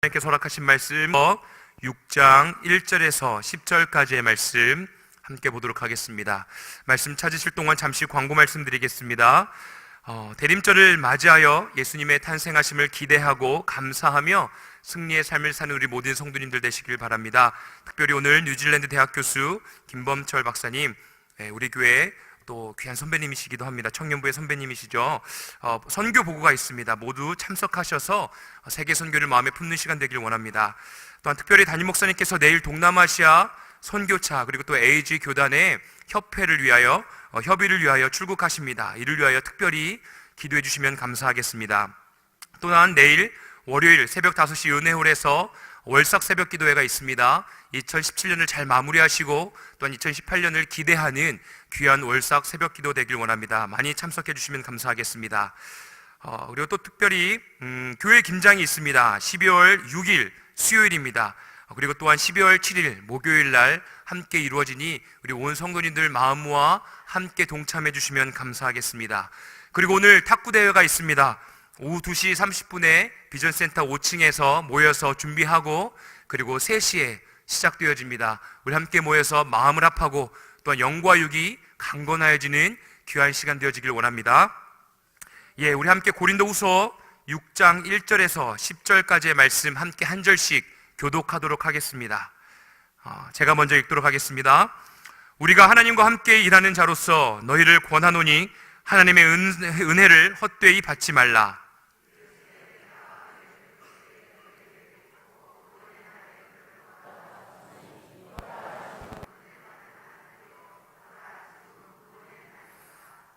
하나님께서 허락하신 말씀 6장 1절에서 10절까지의 말씀 함께 보도록 하겠습니다. 말씀 찾으실 동안 잠시 광고 말씀드리겠습니다. 대림절을 맞이하여 예수님의 탄생하심을 기대하고 감사하며 승리의 삶을 사는 우리 모든 성도님들 되시길 바랍니다. 특별히 오늘 뉴질랜드 대학 교수 김범철 박사님, 우리 교회 또 귀한 선배님이시기도 합니다. 청년부의 선배님이시죠. 선교 보고가 있습니다. 모두 참석하셔서 세계 선교를 마음에 품는 시간 되길 원합니다. 또한 특별히 담임 목사님께서 내일 동남아시아 선교차 그리고 또 AG 교단의 협회를 위하여 협의를 위하여 출국하십니다. 이를 위하여 특별히 기도해 주시면 감사하겠습니다. 또한 내일 월요일 새벽 5시 은혜홀에서 월삭 새벽 기도회가 있습니다. 2017년을 잘 마무리하시고 또한 2018년을 기대하는 귀한 월삭 새벽 기도 되길 원합니다. 많이 참석해 주시면 감사하겠습니다. 그리고 또 특별히 교회 김장이 있습니다. 12월 6일 수요일입니다. 그리고 또한 12월 7일 목요일 날 함께 이루어지니 우리 온 성도님들 마음 모아 함께 동참해 주시면 감사하겠습니다. 그리고 오늘 탁구 대회가 있습니다. 오후 2시 30분에 비전센터 5층에서 모여서 준비하고 그리고 3시에 시작되어집니다. 우리 함께 모여서 마음을 합하고 또한 영과 육이 강건하여지는 귀한 시간 되어지길 원합니다. 우리 함께 고린도후서 6장 1절에서 10절까지의 말씀 함께 한 절씩 교독하도록 하겠습니다. 제가 먼저 읽도록 하겠습니다. 우리가 하나님과 함께 일하는 자로서 너희를 권하노니 하나님의 은혜를 헛되이 받지 말라.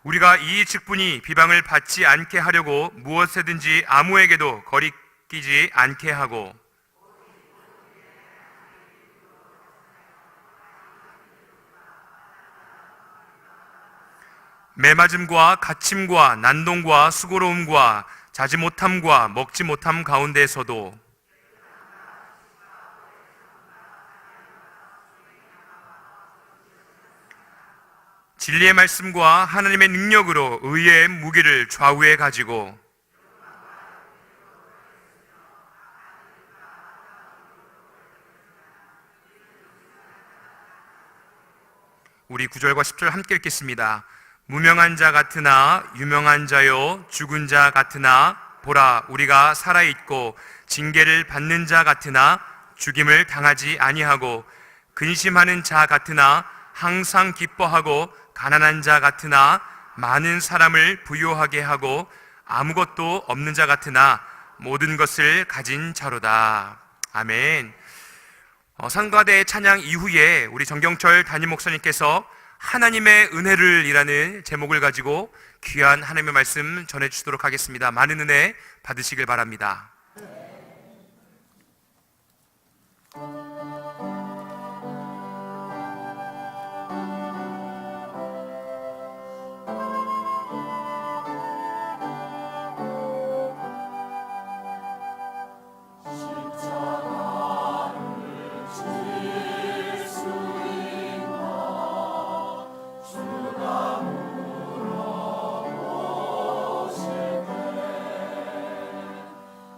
우리가 이 직분이 비방을 받지 않게 하려고 무엇이든지 아무에게도 거리끼지 않게 하고 매맞음과 갇힘과 난동과 수고로움과 자지 못함과 먹지 못함 가운데에서도 진리의 말씀과 하나님의 능력으로 의의 무기를 좌우에 가지고 우리 9절과 10절 함께 읽겠습니다. 무명한 자 같으나 유명한 자요 죽은 자 같으나 보라 우리가 살아있고 징계를 받는 자 같으나 죽임을 당하지 아니하고 근심하는 자 같으나 항상 기뻐하고 가난한 자 같으나 많은 사람을 부유하게 하고 아무것도 없는 자 같으나 모든 것을 가진 자로다. 아멘. 상가대 찬양 이후에 우리 정경철 담임 목사님께서 하나님의 은혜를 이라는 제목을 가지고 귀한 하나님의 말씀 전해주시도록 하겠습니다. 많은 은혜 받으시길 바랍니다.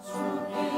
주께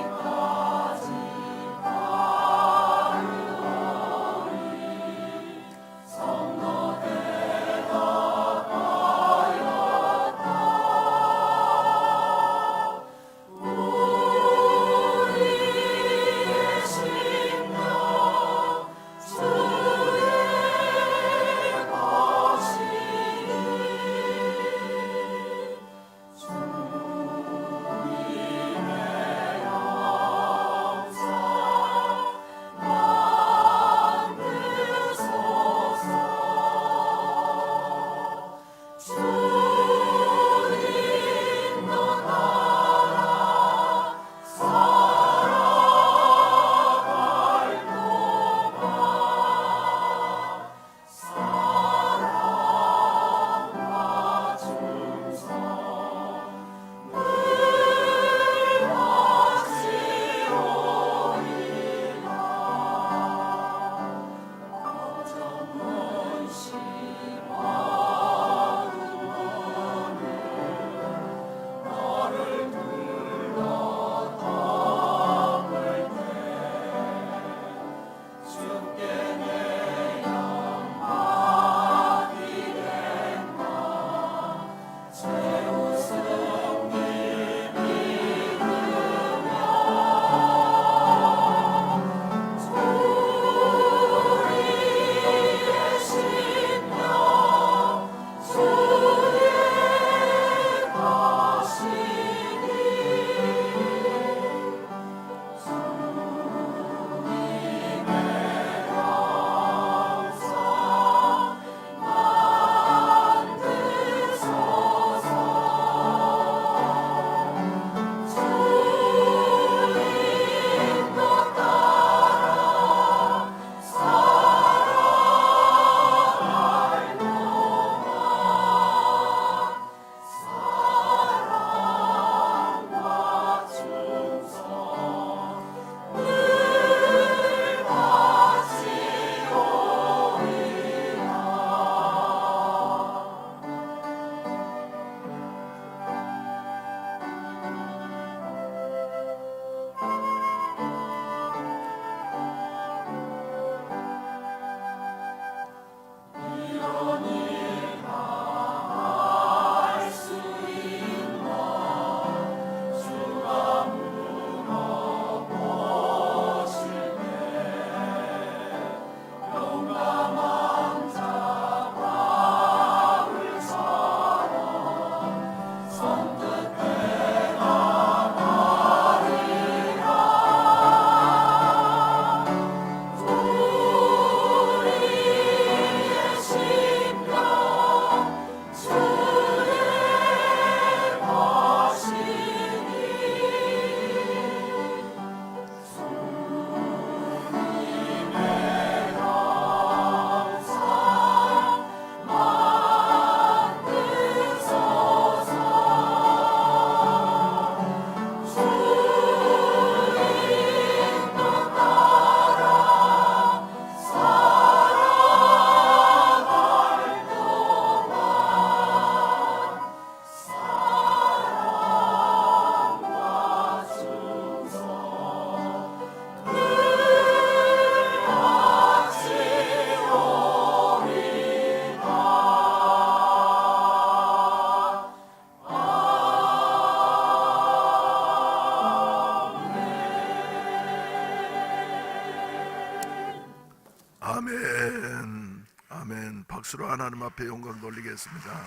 아멘. 아멘. 박수로 하나님 앞에 영광 돌리겠습니다.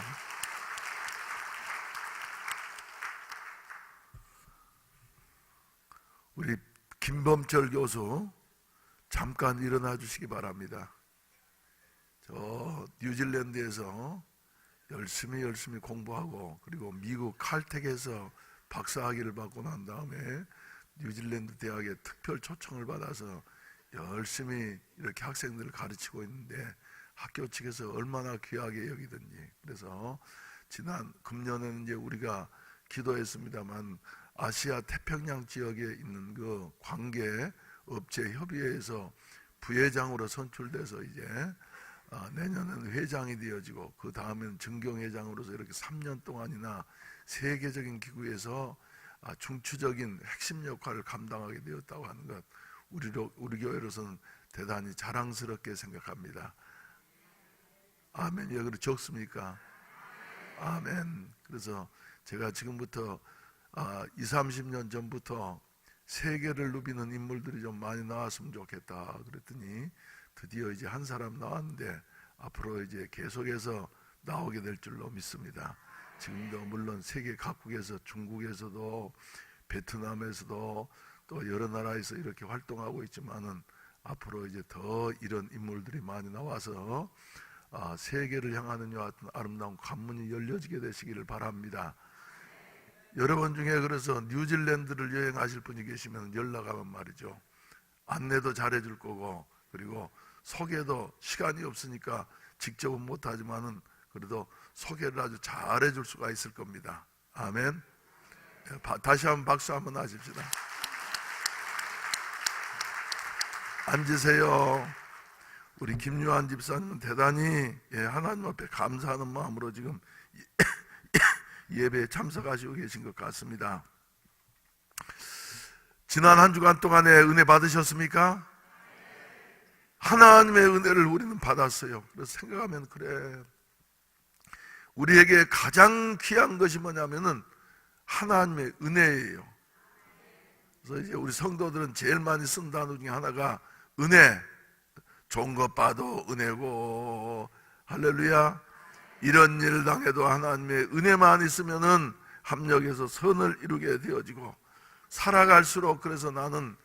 우리 김범철 교수 잠깐 일어나 주시기 바랍니다. 저 뉴질랜드에서 열심히 공부하고 그리고 미국 칼텍에서 박사학위를 받고 난 다음에 뉴질랜드 대학에 특별 초청을 받아서 열심히 이렇게 학생들을 가르치고 있는데 학교 측에서 얼마나 귀하게 여기든지, 그래서 지난 금년에는 이제 우리가 기도했습니다만 아시아 태평양 지역에 있는 그 관계 업체 협의회에서 부회장으로 선출돼서 이제 내년에는 회장이 되어지고 그 다음에는 증경회장으로서 이렇게 3년 동안이나 세계적인 기구에서 중추적인 핵심 역할을 감당하게 되었다고 하는 것, 우리 교회로서는 대단히 자랑스럽게 생각합니다. 아멘. 예, 그래 적습니까? 아멘. 그래서 제가 지금부터 20-30년 전부터 세계를 누비는 인물들이 좀 많이 나왔으면 좋겠다 그랬더니 드디어 이제 한 사람 나왔는데 앞으로 이제 계속해서 나오게 될 줄로 믿습니다. 지금도 물론 세계 각국에서, 중국에서도 베트남에서도 또 여러 나라에서 이렇게 활동하고 있지만은 앞으로 이제 더 이런 인물들이 많이 나와서 세계를 향하는 이와 같은 아름다운 관문이 열려지게 되시기를 바랍니다. 여러분 중에 그래서 뉴질랜드를 여행하실 분이 계시면 연락하면 말이죠, 안내도 잘해줄 거고, 그리고 소개도 시간이 없으니까 직접은 못하지만은 그래도 소개를 아주 잘해줄 수가 있을 겁니다. 아멘. 다시 한번 박수 한번 하십시다. 앉으세요. 우리 김유한 집사님은 대단히 하나님 앞에 감사하는 마음으로 지금 예배에 참석하시고 계신 것 같습니다. 지난 한 주간 동안에 은혜 받으셨습니까? 하나님의 은혜를 우리는 받았어요. 그래서 생각하면 그래, 우리에게 가장 귀한 것이 뭐냐면은 하나님의 은혜예요. 그래서 이제 우리 성도들은 제일 많이 쓴 단어 중에 하나가 은혜. 좋은 것 봐도 은혜고, 할렐루야. 이런 일을 당해도 하나님의 은혜만 있으면은 합력해서 선을 이루게 되어지고 살아갈수록, 그래서 나는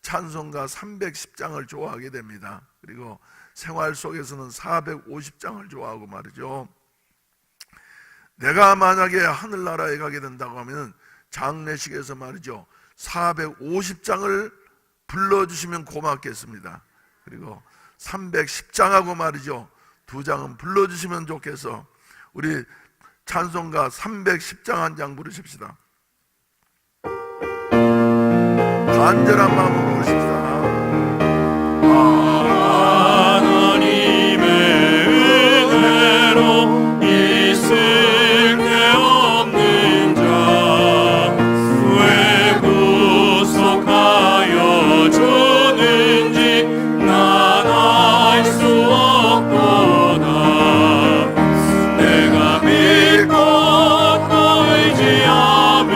찬송가 310장을 좋아하게 됩니다. 그리고 생활 속에서는 450장을 좋아하고 말이죠. 내가 만약에 하늘나라에 가게 된다고 하면 장례식에서 말이죠, 450장을 불러주시면 고맙겠습니다. 그리고 310장하고 말이죠, 2장은 불러주시면 좋겠어. 우리 찬송가 310장 한 장 부르십시다. 간절한 마음으로 부르십시다. 하나님의 은혜로 있을 데 없는 자 왜 구속하여 주는지 난 알 수 없구나. 내가 믿고 또 의지함은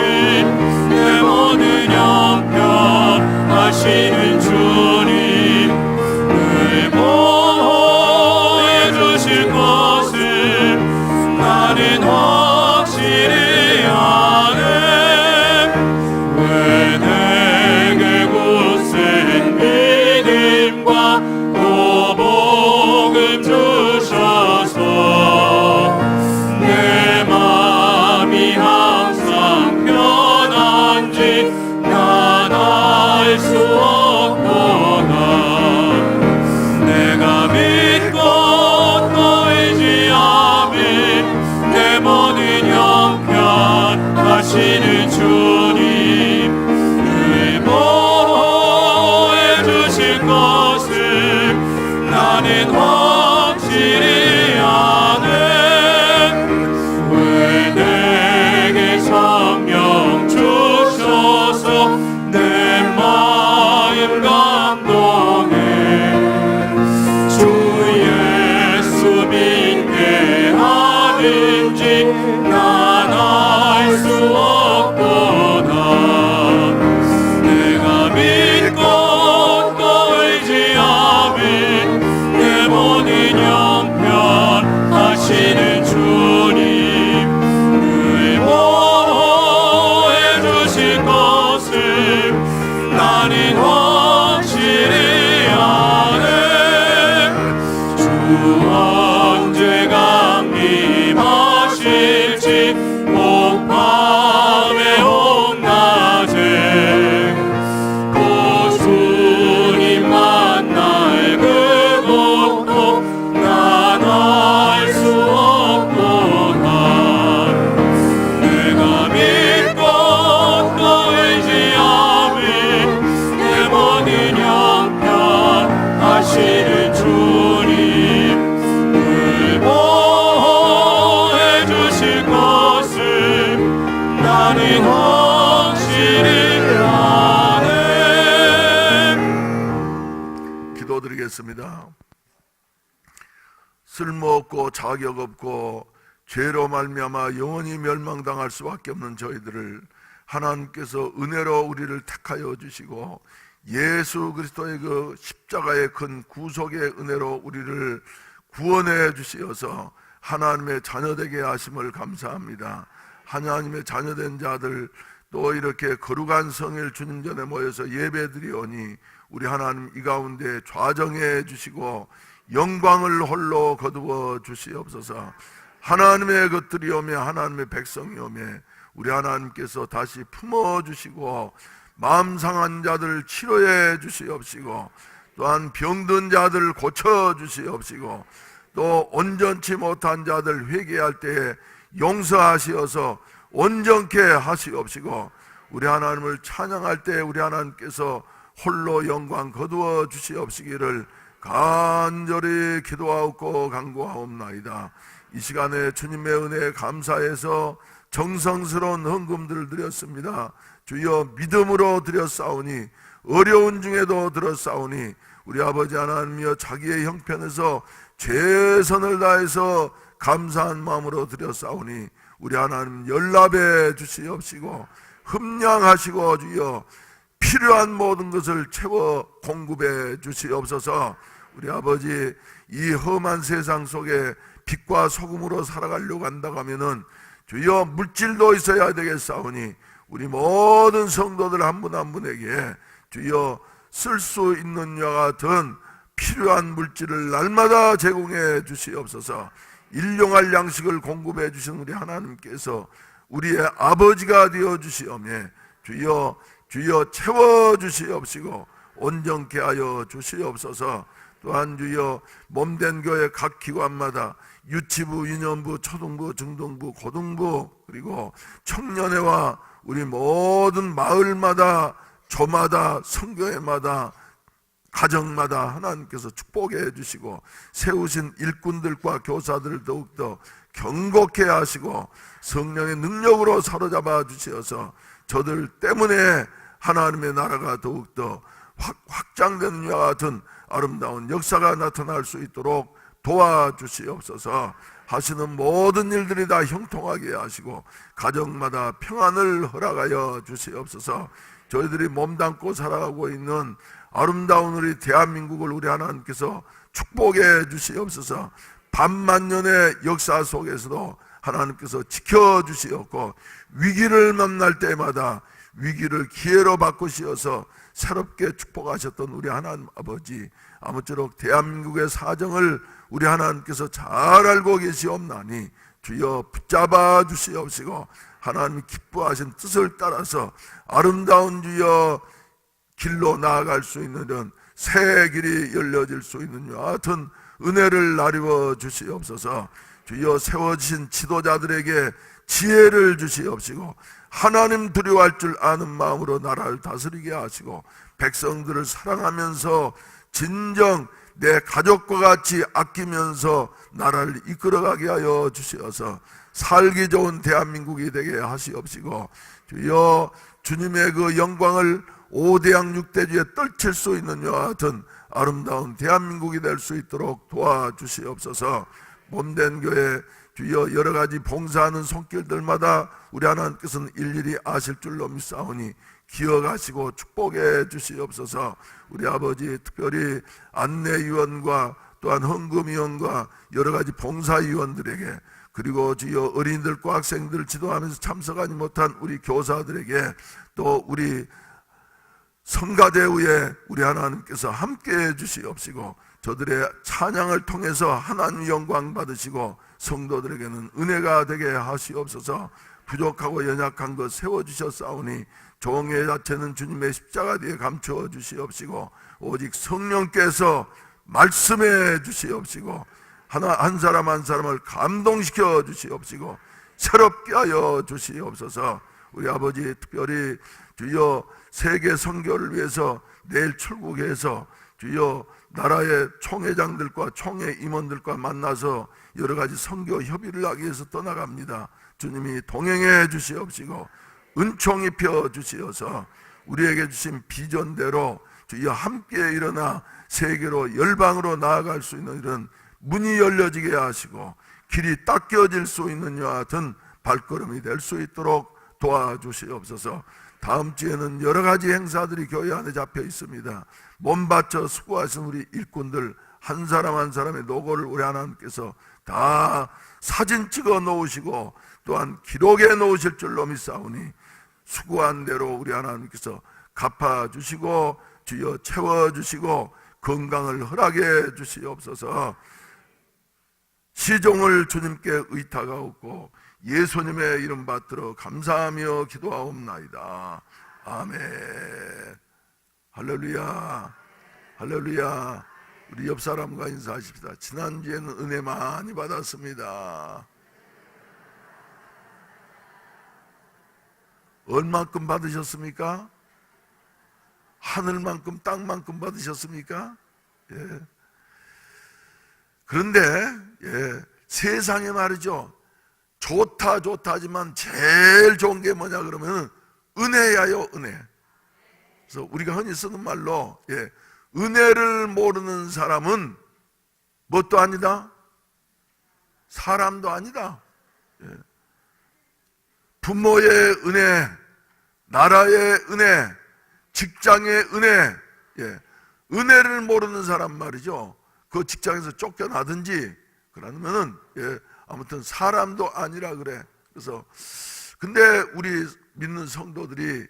내 모든 형편 하시는 주님, 언제 강림하실지 밤에 온낮에 주님 만날 그 고통 난 알 수 없도다. 내가 믿고 또 의지함이 내 모든 형편 하시는 주님 늘 보호해 주실 것을 나는 확실히 아네. 기도드리겠습니다. 쓸모없고 자격 없고 죄로 말미암아 영원히 멸망당할 수밖에 없는 저희들을 하나님께서 은혜로 우리를 택하여 주시고 예수 그리스도의 그 십자가의 큰 구속의 은혜로 우리를 구원해 주시어서 하나님의 자녀되게 하심을 감사합니다. 하나님의 자녀된 자들 또 이렇게 거룩한 성일 주님 전에 모여서 예배드리오니 우리 하나님 이 가운데 좌정해 주시고 영광을 홀로 거두어 주시옵소서. 하나님의 것들이 오며 하나님의 백성이 오며 우리 하나님께서 다시 품어주시고 마음 상한 자들 치료해 주시옵시고 또한 병든 자들 고쳐주시옵시고 또 온전치 못한 자들 회개할 때에 용서하시어서 온전케 하시옵시고 우리 하나님을 찬양할 때 우리 하나님께서 홀로 영광 거두어 주시옵시기를 간절히 기도하옵고 간구하옵나이다. 이 시간에 주님의 은혜에 감사해서 정성스러운 헌금들을 드렸습니다. 주여 믿음으로 드렸사오니 어려운 중에도 드렸사오니 우리 아버지 하나님이여 자기의 형편에서 최선을 다해서 감사한 마음으로 드렸사오니 우리 하나님 연락해 주시옵시고 흠량하시고 주여 필요한 모든 것을 채워 공급해 주시옵소서. 우리 아버지 이 험한 세상 속에 빛과 소금으로 살아가려고 한다고 하면은 주여 물질도 있어야 되겠사오니 우리 모든 성도들 한 분 한 분에게 주여 쓸 수 있는 여와 같은 필요한 물질을 날마다 제공해 주시옵소서. 일용할 양식을 공급해 주신 우리 하나님께서 우리의 아버지가 되어 주시오며 주여 채워 주시옵시고 온전케 하여 주시옵소서. 또한 주여 몸된 교회 각 기관마다 유치부, 유년부, 초등부, 중등부, 고등부 그리고 청년회와 우리 모든 마을마다 조마다 성교회마다 가정마다 하나님께서 축복해 주시고 세우신 일꾼들과 교사들을 더욱더 경고케 하시고 성령의 능력으로 사로잡아 주시어서 저들 때문에 하나님의 나라가 더욱더 확장되는 것 같은 아름다운 역사가 나타날 수 있도록 도와주시옵소서. 하시는 모든 일들이 다 형통하게 하시고 가정마다 평안을 허락하여 주시옵소서. 저희들이 몸담고 살아가고 있는 아름다운 우리 대한민국을 우리 하나님께서 축복해 주시옵소서. 반만년의 역사 속에서도 하나님께서 지켜주시옵고 위기를 만날 때마다 위기를 기회로 바꾸시어서 새롭게 축복하셨던 우리 하나님 아버지, 아무쪼록 대한민국의 사정을 우리 하나님께서 잘 알고 계시옵나니 주여 붙잡아 주시옵시고 하나님 기뻐하신 뜻을 따라서 아름다운 주여 길로 나아갈 수 있는 이런 새 길이 열려질 수 있는 것 같은 은혜를 나누어 주시옵소서. 주여 세워지신 지도자들에게 지혜를 주시옵시고 하나님 두려워할 줄 아는 마음으로 나라를 다스리게 하시고 백성들을 사랑하면서 진정 내 가족과 같이 아끼면서 나라를 이끌어가게 하여 주시어서 살기 좋은 대한민국이 되게 하시옵시고 주여 주님의 그 영광을 5대양 6대주에 떨칠 수 있는 이와 같은 아름다운 대한민국이 될 수 있도록 도와주시옵소서. 몸된 교회 주여 여러가지 봉사하는 손길들마다 우리 하나님께서는 일일이 아실 줄로 믿사오니 기억하시고 축복해 주시옵소서. 우리 아버지 특별히 안내위원과 또한 헌금위원과 여러가지 봉사위원들에게 그리고 주여 어린이들과 학생들을 지도하면서 참석하지 못한 우리 교사들에게 또 우리 성가대 후에 우리 하나님께서 함께해 주시옵시고 저들의 찬양을 통해서 하나님 영광 받으시고 성도들에게는 은혜가 되게 하시옵소서. 부족하고 연약한 것 세워주셨사오니 종의 자체는 주님의 십자가 뒤에 감추어 주시옵시고 오직 성령께서 말씀해 주시옵시고 한 사람 한 사람을 감동시켜 주시옵시고 새롭게 하여 주시옵소서. 우리 아버지 특별히 주여 세계 선교를 위해서 내일 출국해서 주여 나라의 총회장들과 총회 임원들과 만나서 여러 가지 선교 협의를 하기 위해서 떠나갑니다. 주님이 동행해 주시옵시고 은총 입혀 주시어서 우리에게 주신 비전대로 주여 함께 일어나 세계로 열방으로 나아갈 수 있는 이런 문이 열려지게 하시고 길이 닦여질 수 있는 이와 같은 발걸음이 될 수 있도록 도와주시옵소서. 다음 주에는 여러 가지 행사들이 교회 안에 잡혀 있습니다. 몸 바쳐 수고하신 우리 일꾼들 한 사람 한 사람의 노고를 우리 하나님께서 다 사진 찍어 놓으시고 또한 기록해 놓으실 줄로 믿사오니 수고한 대로 우리 하나님께서 갚아주시고 주여 채워주시고 건강을 허락해 주시옵소서. 시종을 주님께 의탁하옵고 예수님의 이름 받들어 감사하며 기도하옵나이다. 아멘. 할렐루야. 할렐루야. 우리 옆 사람과 인사하십시다. 지난주에는 은혜 많이 받았습니다. 얼만큼 받으셨습니까? 하늘만큼 땅만큼 받으셨습니까? 예. 그런데 세상에 말이죠, 좋다 하지만 제일 좋은 게 뭐냐 그러면 은혜야요. 은혜. 그래서 우리가 흔히 쓰는 말로 은혜를 모르는 사람은 뭣도 아니다, 사람도 아니다. 부모의 은혜, 나라의 은혜, 직장의 은혜, 은혜를 모르는 사람 말이죠, 그 직장에서 쫓겨나든지 그러면은 아무튼 사람도 아니라 그래. 그래서 근데 우리 믿는 성도들이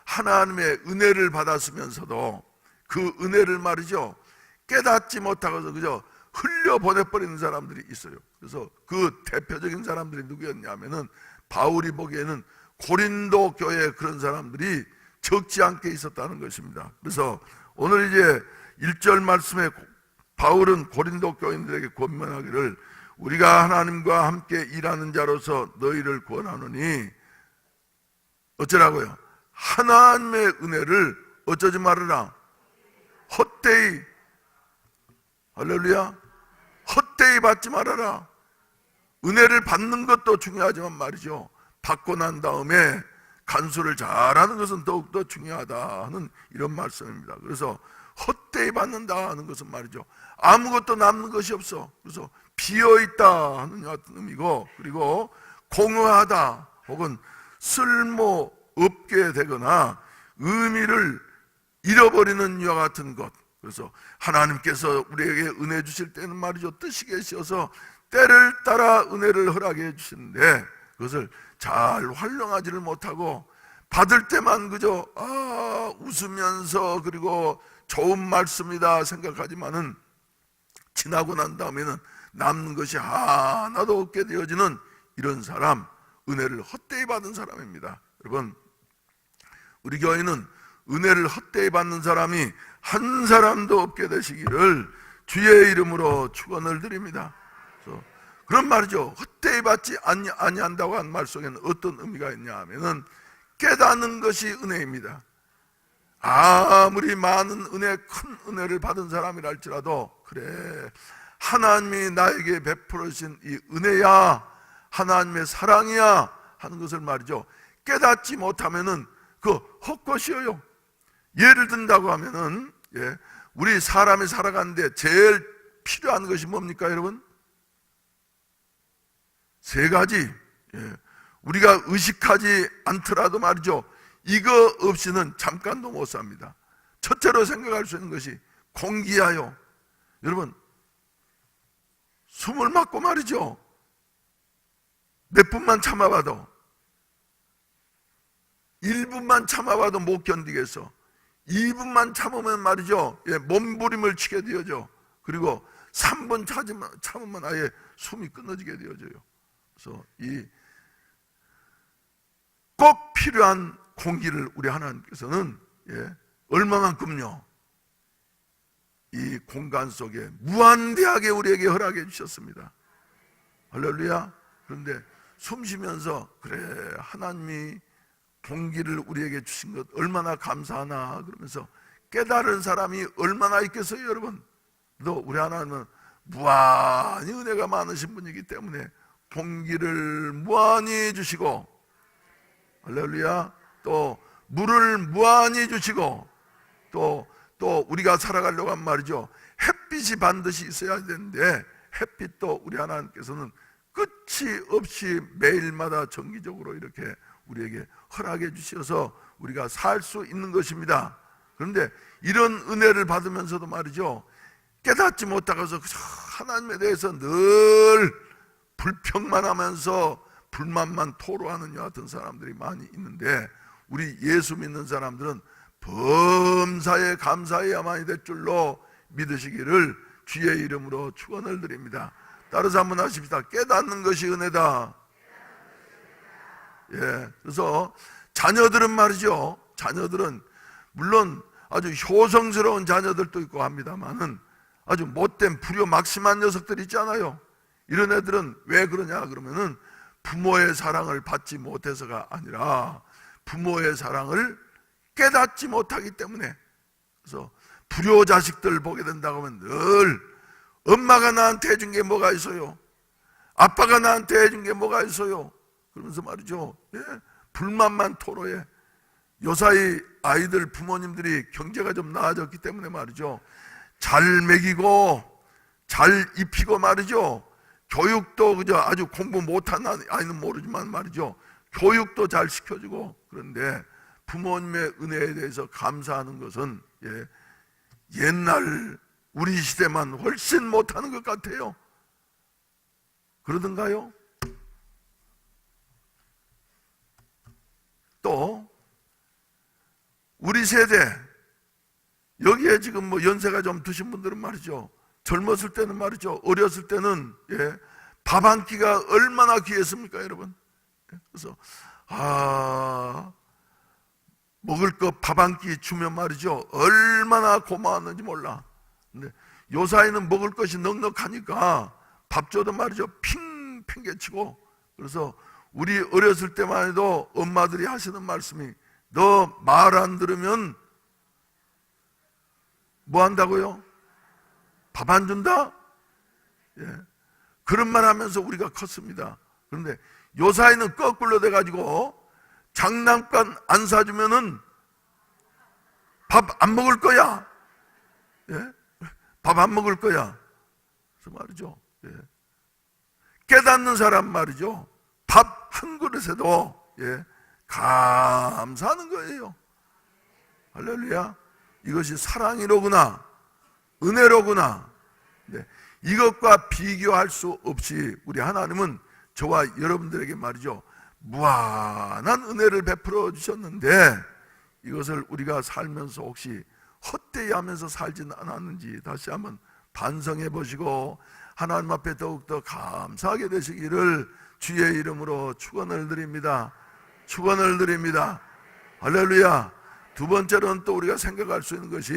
하나님의 은혜를 받았으면서도 그 은혜를 말이죠 깨닫지 못하고서 그저 흘려 보내버리는 사람들이 있어요. 그래서 그 대표적인 사람들이 누구였냐면은 바울이 보기에는 고린도 교회에 그런 사람들이 적지 않게 있었다는 것입니다. 그래서 오늘 이제 1절 말씀에 바울은 고린도 교인들에게 권면하기를 우리가 하나님과 함께 일하는 자로서 너희를 권하노니 어쩌라고요? 하나님의 은혜를 어쩌지 말아라. 헛되이, 할렐루야, 헛되이 받지 말아라. 은혜를 받는 것도 중요하지만 말이죠, 받고 난 다음에 간수를 잘하는 것은 더욱더 중요하다 하는 이런 말씀입니다. 그래서 헛되이 받는다 하는 것은 말이죠, 아무것도 남는 것이 없어. 그래서 비어있다 하는 같은 의미고, 그리고 공허하다 혹은 쓸모없게 되거나 의미를 잃어버리는 이와 같은 것. 그래서 하나님께서 우리에게 은혜 주실 때는 말이죠, 뜻이 계셔서 때를 따라 은혜를 허락해 주시는데 그것을 잘 활용하지를 못하고 받을 때만 그저 웃으면서 그리고 좋은 말씀이다 생각하지만은 지나고 난 다음에는 남는 것이 하나도 없게 되어지는 이런 사람, 은혜를 헛되이 받은 사람입니다. 여러분, 우리 교회는 은혜를 헛되이 받는 사람이 한 사람도 없게 되시기를 주의 이름으로 축원을 드립니다. 그래서 그런 말이죠, 헛되이 받지 아니한다고 한 말 속에는 어떤 의미가 있냐 하면은 깨닫는 것이 은혜입니다. 아무리 많은 은혜, 큰 은혜를 받은 사람이라 할지라도 그래, 하나님이 나에게 베풀어 주신 이 은혜야, 하나님의 사랑이야 하는 것을 말이죠 깨닫지 못하면은 그 헛것이에요. 예를 든다고 하면은 우리 사람이 살아가는데 제일 필요한 것이 뭡니까 여러분? 세 가지. 우리가 의식하지 않더라도 말이죠, 이거 없이는 잠깐도 못 삽니다. 첫째로 생각할 수 있는 것이 공기야요. 여러분, 숨을 막고 말이죠, 몇 분만 참아봐도, 1분만 참아봐도 못 견디겠어. 2분만 참으면 말이죠, 몸부림을 치게 되어져. 그리고 3분 참으면 아예 숨이 끊어지게 되어져요. 그래서 이 꼭 필요한 공기를 우리 하나님께서는 얼마만큼요? 이 공간 속에 무한대하게 우리에게 허락해 주셨습니다. 할렐루야. 그런데 숨 쉬면서 그래, 하나님이 공기를 우리에게 주신 것 얼마나 감사하나 그러면서 깨달은 사람이 얼마나 있겠어요, 여러분? 또 우리 하나님은 무한히 은혜가 많으신 분이기 때문에 공기를 무한히 주시고, 할렐루야, 또 물을 무한히 주시고, 또 우리가 살아가려고 하면 말이죠, 햇빛이 반드시 있어야 되는데 햇빛도 우리 하나님께서는 끝이 없이 매일마다 정기적으로 이렇게 우리에게 허락해 주셔서 우리가 살 수 있는 것입니다. 그런데 이런 은혜를 받으면서도 말이죠, 깨닫지 못하고서 하나님에 대해서 늘 불평만 하면서 불만만 토로하는 여 같은 사람들이 많이 있는데, 우리 예수 믿는 사람들은 범사에 감사해야만이 될 줄로 믿으시기를 주의 이름으로 축원을 드립니다. 따라서 한번 하십시다. 깨닫는 것이 은혜다. 그래서 자녀들은 말이죠, 자녀들은 물론 아주 효성스러운 자녀들도 있고 합니다만은 아주 못된 불효막심한 녀석들 있잖아요. 이런 애들은 왜 그러냐 그러면은 부모의 사랑을 받지 못해서가 아니라 부모의 사랑을 깨닫지 못하기 때문에. 그래서 불효 자식들 보게 된다고 하면 늘 엄마가 나한테 해준 게 뭐가 있어요, 아빠가 나한테 해준 게 뭐가 있어요, 그러면서 말이죠, 불만만 토로해. 요사이 아이들 부모님들이 경제가 좀 나아졌기 때문에 말이죠, 잘 먹이고 잘 입히고 말이죠, 교육도 그저 아주 공부 못한 아이는 모르지만 말이죠, 교육도 잘 시켜주고. 그런데 부모님의 은혜에 대해서 감사하는 것은 옛날 우리 시대만 훨씬 못하는 것 같아요. 그러던가요? 또 우리 세대, 여기에 지금 뭐 연세가 좀 드신 분들은 말이죠, 젊었을 때는 말이죠, 어렸을 때는 밥 한 끼가 얼마나 귀했습니까, 여러분? 그래서 먹을 거 밥 한 끼 주면 말이죠, 얼마나 고마웠는지 몰라. 근데 요사이는 먹을 것이 넉넉하니까 밥 줘도 말이죠, 팽개치고. 그래서 우리 어렸을 때만 해도 엄마들이 하시는 말씀이, 너 말 안 들으면 뭐 한다고요? 밥 안 준다? 그런 말 하면서 우리가 컸습니다. 그런데 요사이는 거꾸로 돼가지고 장난감 안 사주면은 밥 안 먹을 거야. 밥 안 먹을 거야. 그래서 말이죠, 깨닫는 사람 말이죠, 밥 한 그릇에도 감사하는 거예요. 할렐루야. 이것이 사랑이로구나, 은혜로구나. 이것과 비교할 수 없이 우리 하나님은 저와 여러분들에게 말이죠, 무한한 은혜를 베풀어 주셨는데, 이것을 우리가 살면서 혹시 헛되이 하면서 살지는 않았는지 다시 한번 반성해 보시고 하나님 앞에 더욱더 감사하게 되시기를 주의 이름으로 축원을 드립니다. 축원을 드립니다. 할렐루야. 두 번째로는 또 우리가 생각할 수 있는 것이,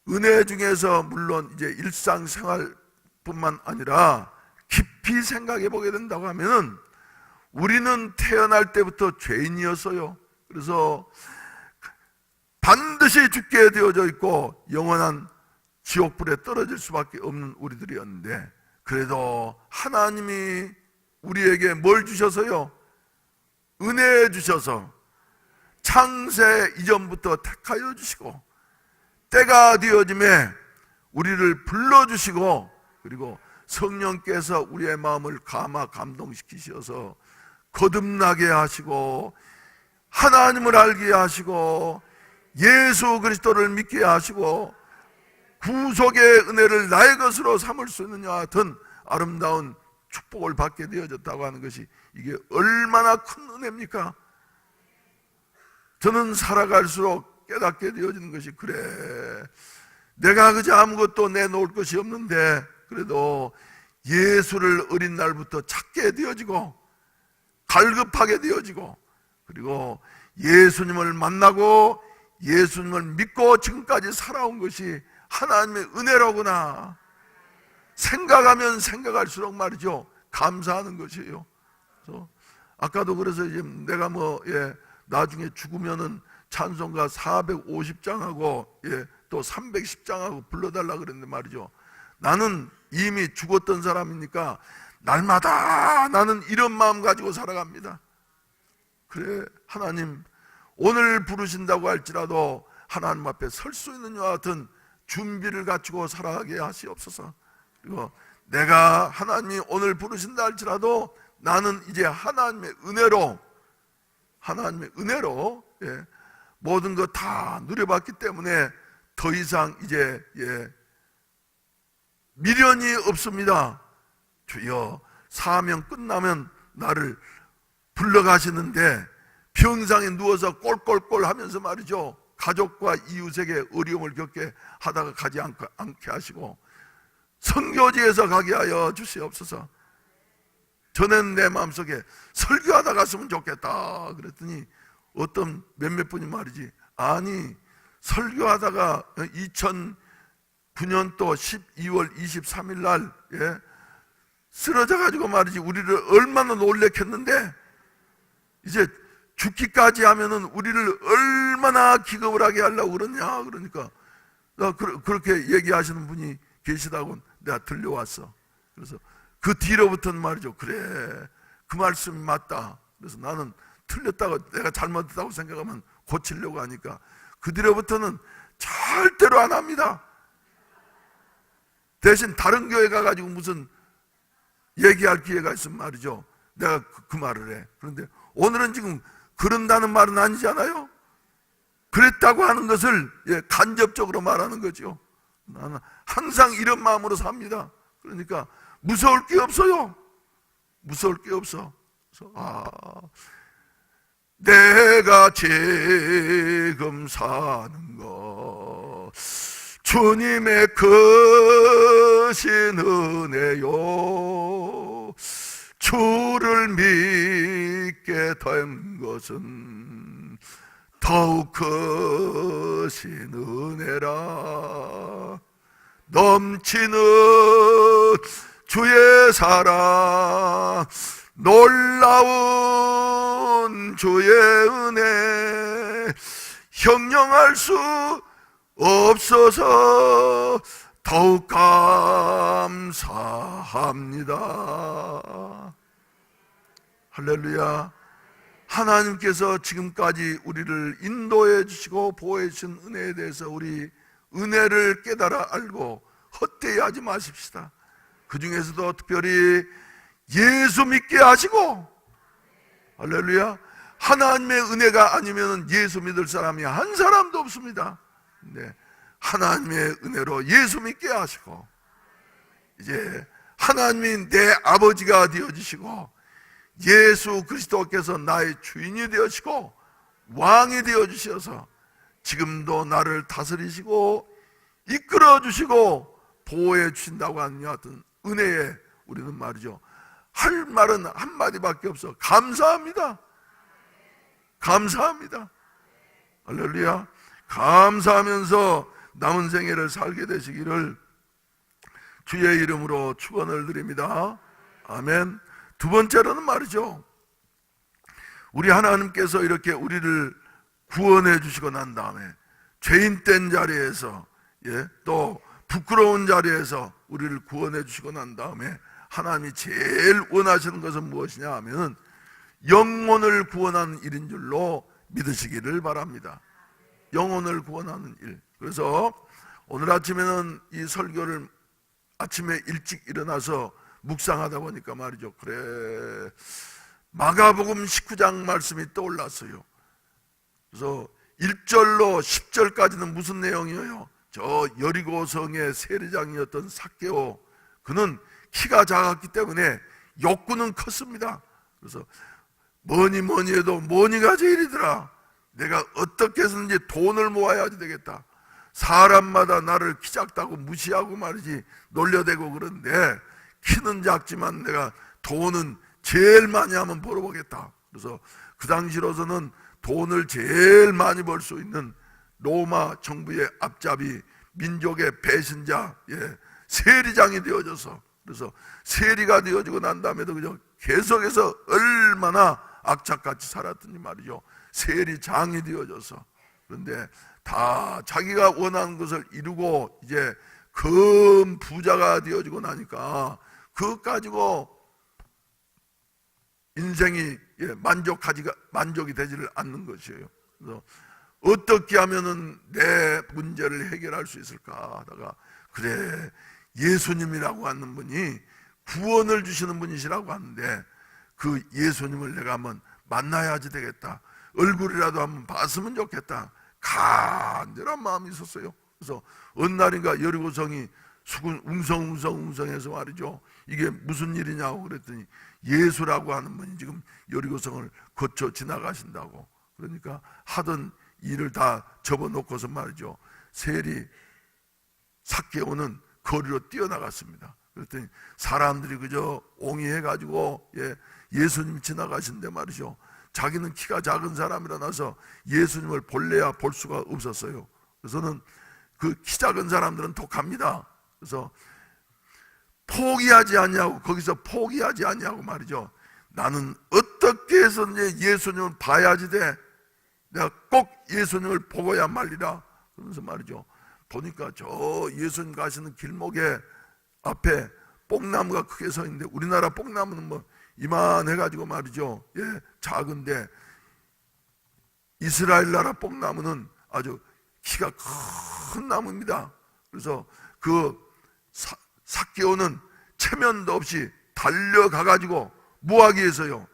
은혜 중에서 물론 이제 일상생활뿐만 아니라 깊이 생각해 보게 된다고 하면은, 우리는 태어날 때부터 죄인이었어요. 그래서 반드시 죽게 되어져 있고 영원한 지옥불에 떨어질 수밖에 없는 우리들이었는데, 그래도 하나님이 우리에게 뭘 주셔서요? 은혜 주셔서 창세 이전부터 택하여 주시고, 때가 되어짐에 우리를 불러주시고, 그리고 성령께서 우리의 마음을 감동시키셔서 거듭나게 하시고, 하나님을 알게 하시고, 예수 그리스도를 믿게 하시고, 구속의 은혜를 나의 것으로 삼을 수 있는 여 같은 아름다운 축복을 받게 되어졌다고 하는 것이, 이게 얼마나 큰 은혜입니까? 저는 살아갈수록 깨닫게 되어지는 것이, 그래, 내가 그저 아무것도 내놓을 것이 없는데 그래도 예수를 어린 날부터 찾게 되어지고 갈급하게 되어지고, 그리고 예수님을 만나고 예수님을 믿고 지금까지 살아온 것이 하나님의 은혜로구나 생각하면 생각할수록 말이죠, 감사하는 것이에요. 그래서 아까도 그래서 이제 내가 나중에 죽으면은 찬송가 450장하고 또 310장하고 불러달라 그랬는데 말이죠, 나는 이미 죽었던 사람이니까 날마다 나는 이런 마음 가지고 살아갑니다. 그래, 하나님 오늘 부르신다고 할지라도 하나님 앞에 설 수 있는 이와 같은 준비를 갖추고 살아가게 하시옵소서. 그리고 내가 하나님이 오늘 부르신다 할지라도 나는 이제 하나님의 은혜로 모든 것 다 누려봤기 때문에 더 이상 이제 미련이 없습니다. 주여, 사명 끝나면 나를 불러가시는데 병상에 누워서 꼴꼴꼴 하면서 말이죠, 가족과 이웃에게 어려움을 겪게 하다가 가지 않게 하시고 선교지에서 가게 하여 주시옵소서. 전에는 내 마음속에 설교하다 갔으면 좋겠다 그랬더니 어떤 몇몇 분이 말이지, 아니 설교하다가 2009년도 12월 23일 날 쓰러져 가지고 말이지 우리를 얼마나 놀래켰는데 이제 죽기까지 하면은 우리를 얼마나 기겁을 하게 하려고 그러냐. 그러니까 그렇게 얘기하시는 분이 계시다고 내가 들려왔어. 그래서 그 뒤로부터는 말이죠, 그래, 그 말씀이 맞다. 그래서 나는 틀렸다고, 내가 잘못했다고 생각하면 고치려고 하니까 그 뒤로부터는 절대로 안 합니다. 대신 다른 교회 가가지고 무슨 얘기할 기회가 있으면 말이죠, 내가 그 말을 해. 그런데 오늘은 지금 그런다는 말은 아니잖아요. 그랬다고 하는 것을 간접적으로 말하는 거죠. 나는 항상 이런 마음으로 삽니다. 그러니까 무서울 게 없어요. 무서울 게 없어. 그래서 내가 지금 사는 것 주님의 크신 은혜요, 주를 믿게 된 것은 더욱 크신 은혜라. 넘치는 주의 사랑, 놀라운 주의 은혜, 형용할 수 없어서 더욱 감사합니다. 할렐루야. 하나님께서 지금까지 우리를 인도해 주시고 보호해 주신 은혜에 대해서 우리 은혜를 깨달아 알고 헛되이 하지 마십시다. 그 중에서도 특별히 예수 믿게 하시고, 할렐루야, 하나님의 은혜가 아니면 예수 믿을 사람이 한 사람도 없습니다. 네, 하나님의 은혜로 예수 믿게 하시고, 이제 하나님이 내 아버지가 되어주시고 예수 그리스도께서 나의 주인이 되어주시고 왕이 되어주셔서 지금도 나를 다스리시고 이끌어주시고 보호해 주신다고 하는 여하튼 은혜에 우리는 말이죠, 할 말은 한마디밖에 없어. 감사합니다. 감사합니다. 할렐루야. 감사하면서 남은 생애를 살게 되시기를 주의 이름으로 축원을 드립니다. 아멘. 두 번째로는 말이죠, 우리 하나님께서 이렇게 우리를 구원해 주시고 난 다음에 죄인 된 자리에서 또 부끄러운 자리에서 우리를 구원해 주시고 난 다음에 하나님이 제일 원하시는 것은 무엇이냐 하면 영혼을 구원하는 일인 줄로 믿으시기를 바랍니다. 영혼을 구원하는 일. 그래서 오늘 아침에는 이 설교를 아침에 일찍 일어나서 묵상하다 보니까 말이죠, 그래, 마가복음 19장 말씀이 떠올랐어요. 그래서 1절로 10절까지는 무슨 내용이에요? 저 여리고성의 세리장이었던 삭개오, 그는 키가 작았기 때문에 욕구는 컸습니다. 그래서 뭐니 해도 뭐니가 제일이더라. 내가 어떻게 해서든지 돈을 모아야지 되겠다. 사람마다 나를 키 작다고 무시하고 말이지 놀려대고 그런데 키는 작지만 내가 돈은 제일 많이 하면 벌어보겠다. 그래서 그 당시로서는 돈을 제일 많이 벌 수 있는 로마 정부의 앞잡이, 민족의 배신자, 세리장이 되어져서, 그래서 세리가 되어지고 난 다음에도 그저 계속해서 얼마나 악착같이 살았더니 말이죠. 세리장이 되어져서, 그런데 다 자기가 원하는 것을 이루고 이제 큰 부자가 되어지고 나니까 그것 가지고 인생이 만족이 되지를 않는 것이에요. 그래서 어떻게 하면은 내 문제를 해결할 수 있을까 하다가, 그래, 예수님이라고 하는 분이 구원을 주시는 분이시라고 하는데 그 예수님을 내가 한번 만나야지 되겠다. 얼굴이라도 한번 봤으면 좋겠다. 간절한 마음이 있었어요. 그래서 어느 날인가 여리고성이 수군 웅성해서 말이죠. 이게 무슨 일이냐고 그랬더니 예수라고 하는 분이 지금 여리고성을 거쳐 지나가신다고. 그러니까 하던 일을 다 접어놓고서 말이죠. 세리 삭개오는 거리로 뛰어나갔습니다. 그랬더니 사람들이 그저 옹이해가지고 예수님이 지나가신데 말이죠. 자기는 키가 작은 사람이라서 예수님을 볼래야 볼 수가 없었어요. 그래서는 그 키 작은 사람들은 독합니다. 그래서 포기하지 않냐고, 거기서 포기하지 않냐고 말이죠. 나는 어떻게 해서든지 예수님을 봐야지 돼. 내가 꼭 예수님을 보고야 말리라. 그러면서 말이죠. 보니까 저 예수님 가시는 길목에 앞에 뽕나무가 크게 서 있는데, 우리나라 뽕나무는 뭐 이만해가지고 말이죠. 작은데 이스라엘 나라 뽕나무는 아주 키가 큰 나무입니다. 그래서 그 삭개오는 체면도 없이 달려가가지고 뭐 하기 위해서요?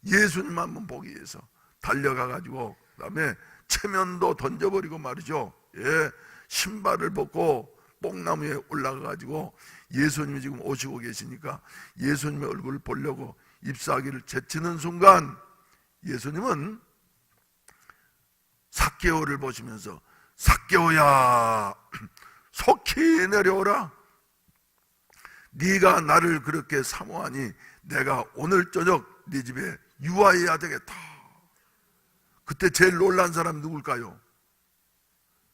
예수님 한번 보기 위해서 달려가가지고 그 다음에 체면도 던져버리고 말이죠. 신발을 벗고 뽕나무에 올라가가지고 예수님이 지금 오시고 계시니까 예수님의 얼굴을 보려고 잎사귀를 제치는 순간 예수님은 삭개오를 보시면서, 삭개오야, 속히 내려오라. 네가 나를 그렇게 사모하니 내가 오늘 저녁 네 집에 유하해야 되겠다. 그때 제일 놀란 사람이 누굴까요?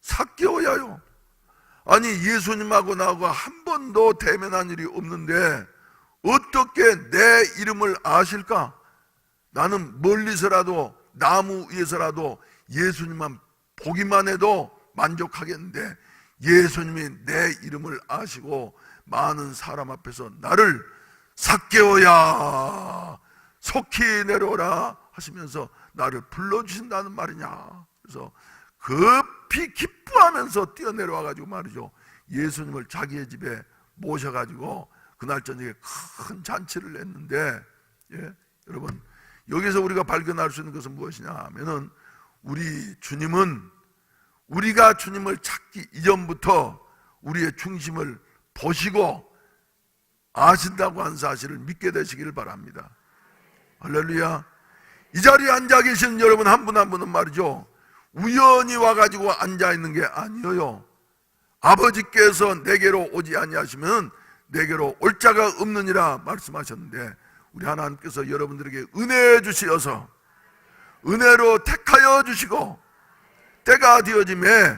삭개오야요. 아니, 예수님하고 나하고 한 번도 대면한 일이 없는데 어떻게 내 이름을 아실까? 나는 멀리서라도 나무 위에서라도 예수님만 보기만 해도 만족하겠는데 예수님이 내 이름을 아시고 많은 사람 앞에서 나를 삭개오야 속히 내려오라 하시면서 나를 불러주신다는 말이냐. 그래서 급히 기뻐하면서 뛰어내려와가지고 말이죠. 예수님을 자기의 집에 모셔가지고 그날 저녁에 큰 잔치를 했는데, 여러분, 여기서 우리가 발견할 수 있는 것은 무엇이냐 하면은, 우리 주님은 우리가 주님을 찾기 이전부터 우리의 중심을 보시고 아신다고 한 사실을 믿게 되시기를 바랍니다. 할렐루야. 이 자리에 앉아 계신 여러분 한 분 한 분은 말이죠, 우연히 와가지고 앉아있는 게 아니에요. 아버지께서 내게로 오지 아니하시면 내게로 올 자가 없느니라 말씀하셨는데, 우리 하나님께서 여러분들에게 은혜 주시어서 은혜로 택하여 주시고 때가 되어짐에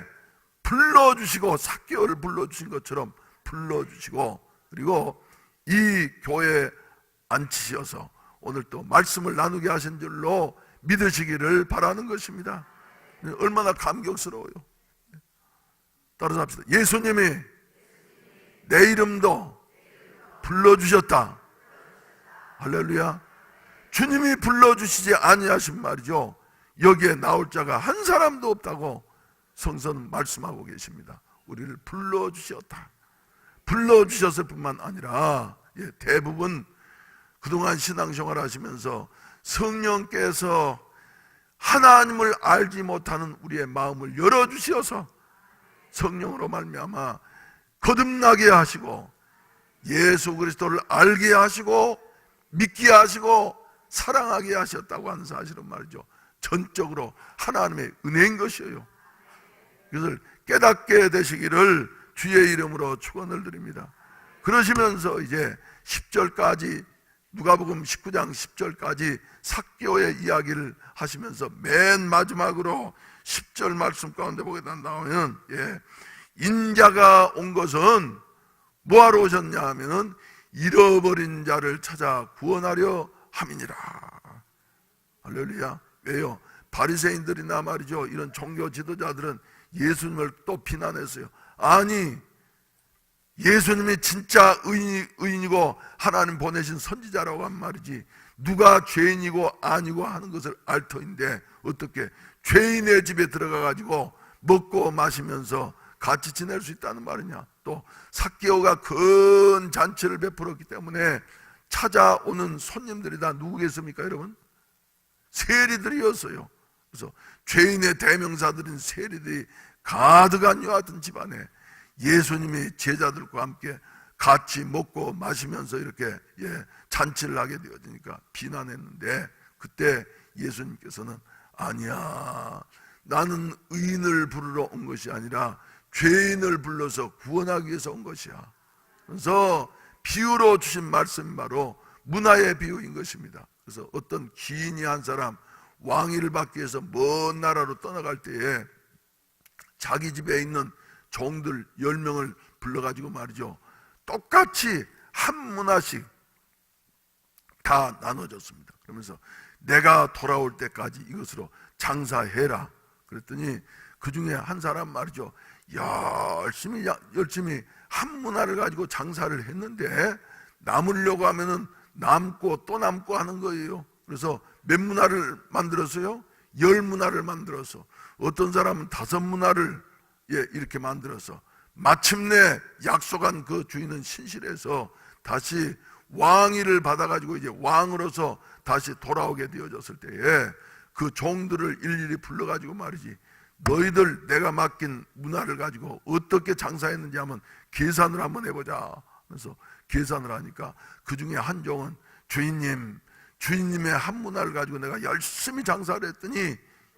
불러주시고, 삭개오를 불러주신 것처럼 불러주시고, 그리고 이 교회에 앉히셔서 오늘 또 말씀을 나누게 하신 줄로 믿으시기를 바라는 것입니다. 얼마나 감격스러워요. 따라서 합시다. 예수님이 내 이름도 불러주셨다. 할렐루야. 주님이 불러주시지 아니하신 말이죠, 여기에 나올 자가 한 사람도 없다고 성서는 말씀하고 계십니다. 우리를 불러주셨다. 불러주셨을 뿐만 아니라 대부분 그동안 신앙생활 하시면서 성령께서 하나님을 알지 못하는 우리의 마음을 열어주셔서 성령으로 말미암아 거듭나게 하시고 예수 그리스도를 알게 하시고 믿게 하시고 사랑하게 하셨다고 하는 사실은 말이죠, 전적으로 하나님의 은혜인 것이에요. 이것을 깨닫게 되시기를 주의 이름으로 축원을 드립니다. 그러시면서 이제 10절까지, 누가복음 19장 10절까지 삭개오의 이야기를 하시면서 맨 마지막으로 10절 말씀 가운데 보게 된다면, 인자가 온 것은 뭐하러 오셨냐 하면은 잃어버린 자를 찾아 구원하려 함이니라. 할렐루야. 왜요? 바리새인들이나 말이죠, 이런 종교 지도자들은 예수님을 또 비난했어요. 아니, 예수님이 진짜 의인이고 하나님 보내신 선지자라고 한 말이지, 누가 죄인이고 아니고 하는 것을 알 터인데 어떻게 죄인의 집에 들어가 가지고 먹고 마시면서 같이 지낼 수 있다는 말이냐. 또 삭개오가 큰 잔치를 베풀었기 때문에 찾아오는 손님들이 다 누구겠습니까, 여러분? 세리들이었어요. 그래서 죄인의 대명사들인 세리들이 가득한 여하튼 집안에 예수님이 제자들과 함께 같이 먹고 마시면서 이렇게 잔치를 하게 되어지니까 비난했는데, 그때 예수님께서는 아니야, 나는 의인을 부르러 온 것이 아니라 죄인을 불러서 구원하기 위해서 온 것이야. 그래서 비유로 주신 말씀이 바로 문화의 비유인 것입니다. 그래서 어떤 기인이 한 사람 왕위를 받기 위해서 먼 나라로 떠나갈 때에 자기 집에 있는 종들 10명을 불러가지고 말이죠, 똑같이 한 문화씩 다 나눠줬습니다. 그러면서 내가 돌아올 때까지 이것으로 장사해라. 그랬더니 그 중에 한 사람 말이죠, 열심히 한 문화를 가지고 장사를 했는데 남으려고 하면은 남고 또 남고 하는 거예요. 그래서 몇 문화를 만들었어요? 10문화를 만들어서, 어떤 사람은 5문화를 이렇게 만들어서 마침내 약속한 그 주인은 신실해서 다시 왕위를 받아가지고 이제 왕으로서 다시 돌아오게 되어졌을 때에 그 종들을 일일이 불러가지고 말이지, 너희들 내가 맡긴 문화를 가지고 어떻게 장사했는지 한번 계산을 한번 해보자. 그래서 계산을 하니까 그 중에 한 종은 주인님의 한 문화를 가지고 내가 열심히 장사를 했더니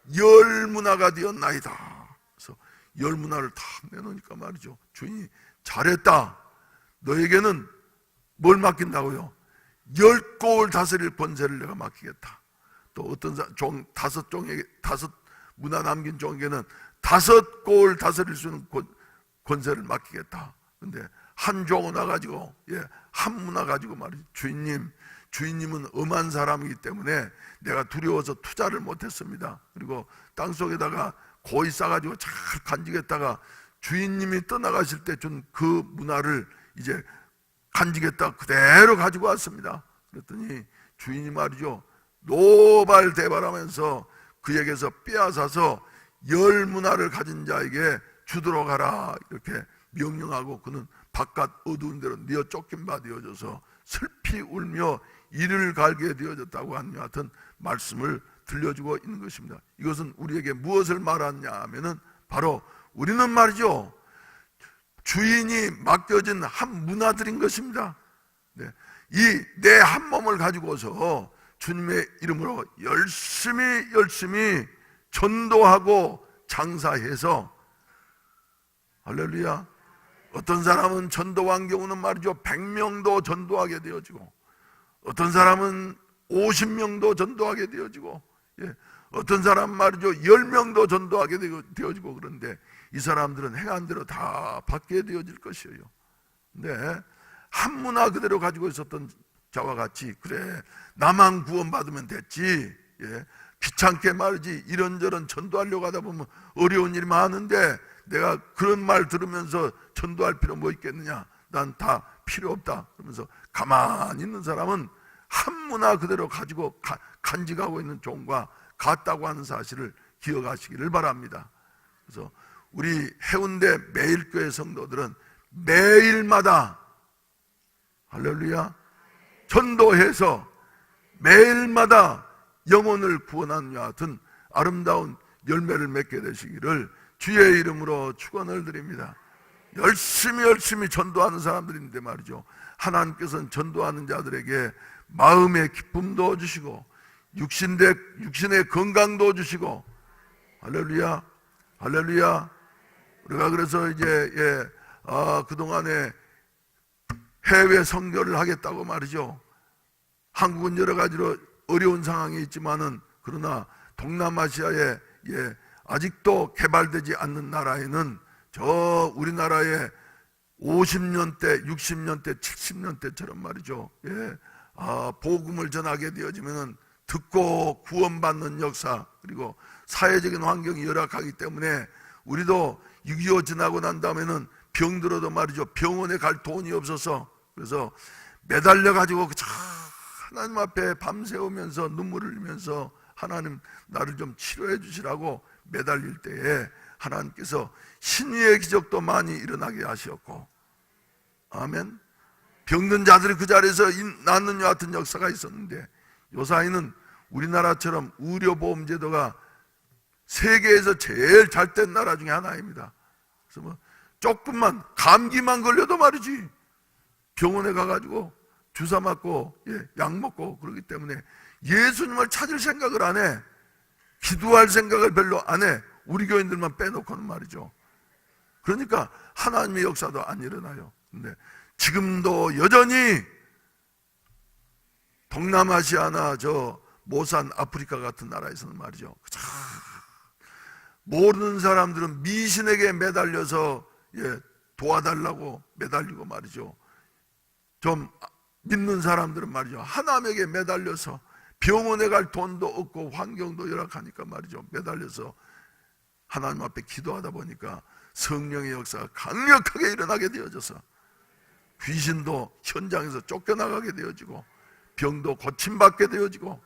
10문화가 되었나이다. 그래서 10문화를 다 내놓으니까 말이죠, 주인이 잘했다. 너에게는 뭘 맡긴다고요? 10골 다스릴 권세를 내가 맡기겠다. 또 어떤 종 5 문화 남긴 종에게는 5골 다스릴 수 있는 권세를 맡기겠다. 근데 한 종은 와가지고 한 문화 가지고 말이죠, 주인님은 엄한 사람이기 때문에 내가 두려워서 투자를 못했습니다. 그리고 땅속에다가 고이 싸가지고 잘 간직했다가 주인님이 떠나가실 때 준 그 문화를 이제 간직했다 그대로 가지고 왔습니다. 그랬더니 주인이 말이죠, 노발대발하면서 그에게서 빼앗아서 10문화를 가진 자에게 주도록 하라 이렇게 명령하고, 그는 바깥 어두운 데로 뉘어 쫓긴 바 되어져서 슬피 울며 이를 갈게 되어졌다고 하는 여하튼 말씀을 들려주고 있는 것입니다. 이것은 우리에게 무엇을 말하냐 하면은 바로 우리는 말이죠, 주인이 맡겨진 한 문화들인 것입니다. 이 내 한 몸을 가지고서 주님의 이름으로 열심히 전도하고 장사해서, 할렐루야, 어떤 사람은 전도한 경우는 말이죠 100명도 전도하게 되어지고, 어떤 사람은 50명도 전도하게 되어지고, 어떤 사람은 말이죠 10명도 전도하게 되어지고, 그런데 이 사람들은 행한 대로 다 받게 되어질 것이에요. 근데 한 문화 그대로 가지고 있었던 자와 같이, 그래 나만 구원받으면 됐지, 귀찮게 말이지 이런저런 전도하려고 하다 보면 어려운 일이 많은데 내가 그런 말 들으면서 전도할 필요 뭐 있겠느냐, 난 다 필요 없다 그러면서 가만히 있는 사람은 한 문화 그대로 가지고 간직하고 있는 종과 같다고 하는 사실을 기억하시기를 바랍니다. 그래서 우리 해운대 매일교회 성도들은 매일마다, 할렐루야, 전도해서 매일마다 영혼을 구원하는 여하튼 아름다운 열매를 맺게 되시기를 주의 이름으로 축원을 드립니다. 열심히 전도하는 사람들인데 말이죠, 하나님께서는 전도하는 자들에게 마음의 기쁨도 주시고 육신의 건강도 주시고, 할렐루야, 할렐루야. 우리가 그래서 이제 그동안에 해외 선교를 하겠다고 말이죠. 한국은 여러 가지로 어려운 상황이 있지만은, 그러나 동남아시아에 아직도 개발되지 않는 나라에는 저 우리나라의 50년대, 60년대, 70년대처럼 말이죠. 복음을 전하게 되어지면은 듣고 구원받는 역사, 그리고 사회적인 환경이 열악하기 때문에 우리도 6.25 지나고 난 다음에는 병들어도 말이죠. 병원에 갈 돈이 없어서, 그래서 매달려 가지고 하나님 앞에 밤새우면서 눈물을 흘리면서 하나님 나를 좀 치료해 주시라고 매달릴 때에 하나님께서 신유의 기적도 많이 일어나게 하셨고, 아멘. 병든 자들이 그 자리에서 낫는 것 같은 역사가 있었는데, 요사이는 우리나라처럼 의료보험제도가 세계에서 제일 잘된 나라 중에 하나입니다. 그래서 뭐 조금만 감기만 걸려도 말이지 병원에 가가지고 주사 맞고 약 먹고 그러기 때문에 예수님을 찾을 생각을 안 해. 기도할 생각을 별로 안 해. 우리 교인들만 빼놓고는 말이죠. 그러니까 하나님의 역사도 안 일어나요. 근데 지금도 여전히 동남아시아나 저 모산 아프리카 같은 나라에서는 말이죠, 모르는 사람들은 미신에게 매달려서 도와달라고 매달리고 말이죠. 좀 믿는 사람들은 말이죠, 하나님에게 매달려서 병원에 갈 돈도 없고 환경도 열악하니까 말이죠, 매달려서 하나님 앞에 기도하다 보니까 성령의 역사가 강력하게 일어나게 되어져서 귀신도 현장에서 쫓겨나가게 되어지고 병도 고침받게 되어지고,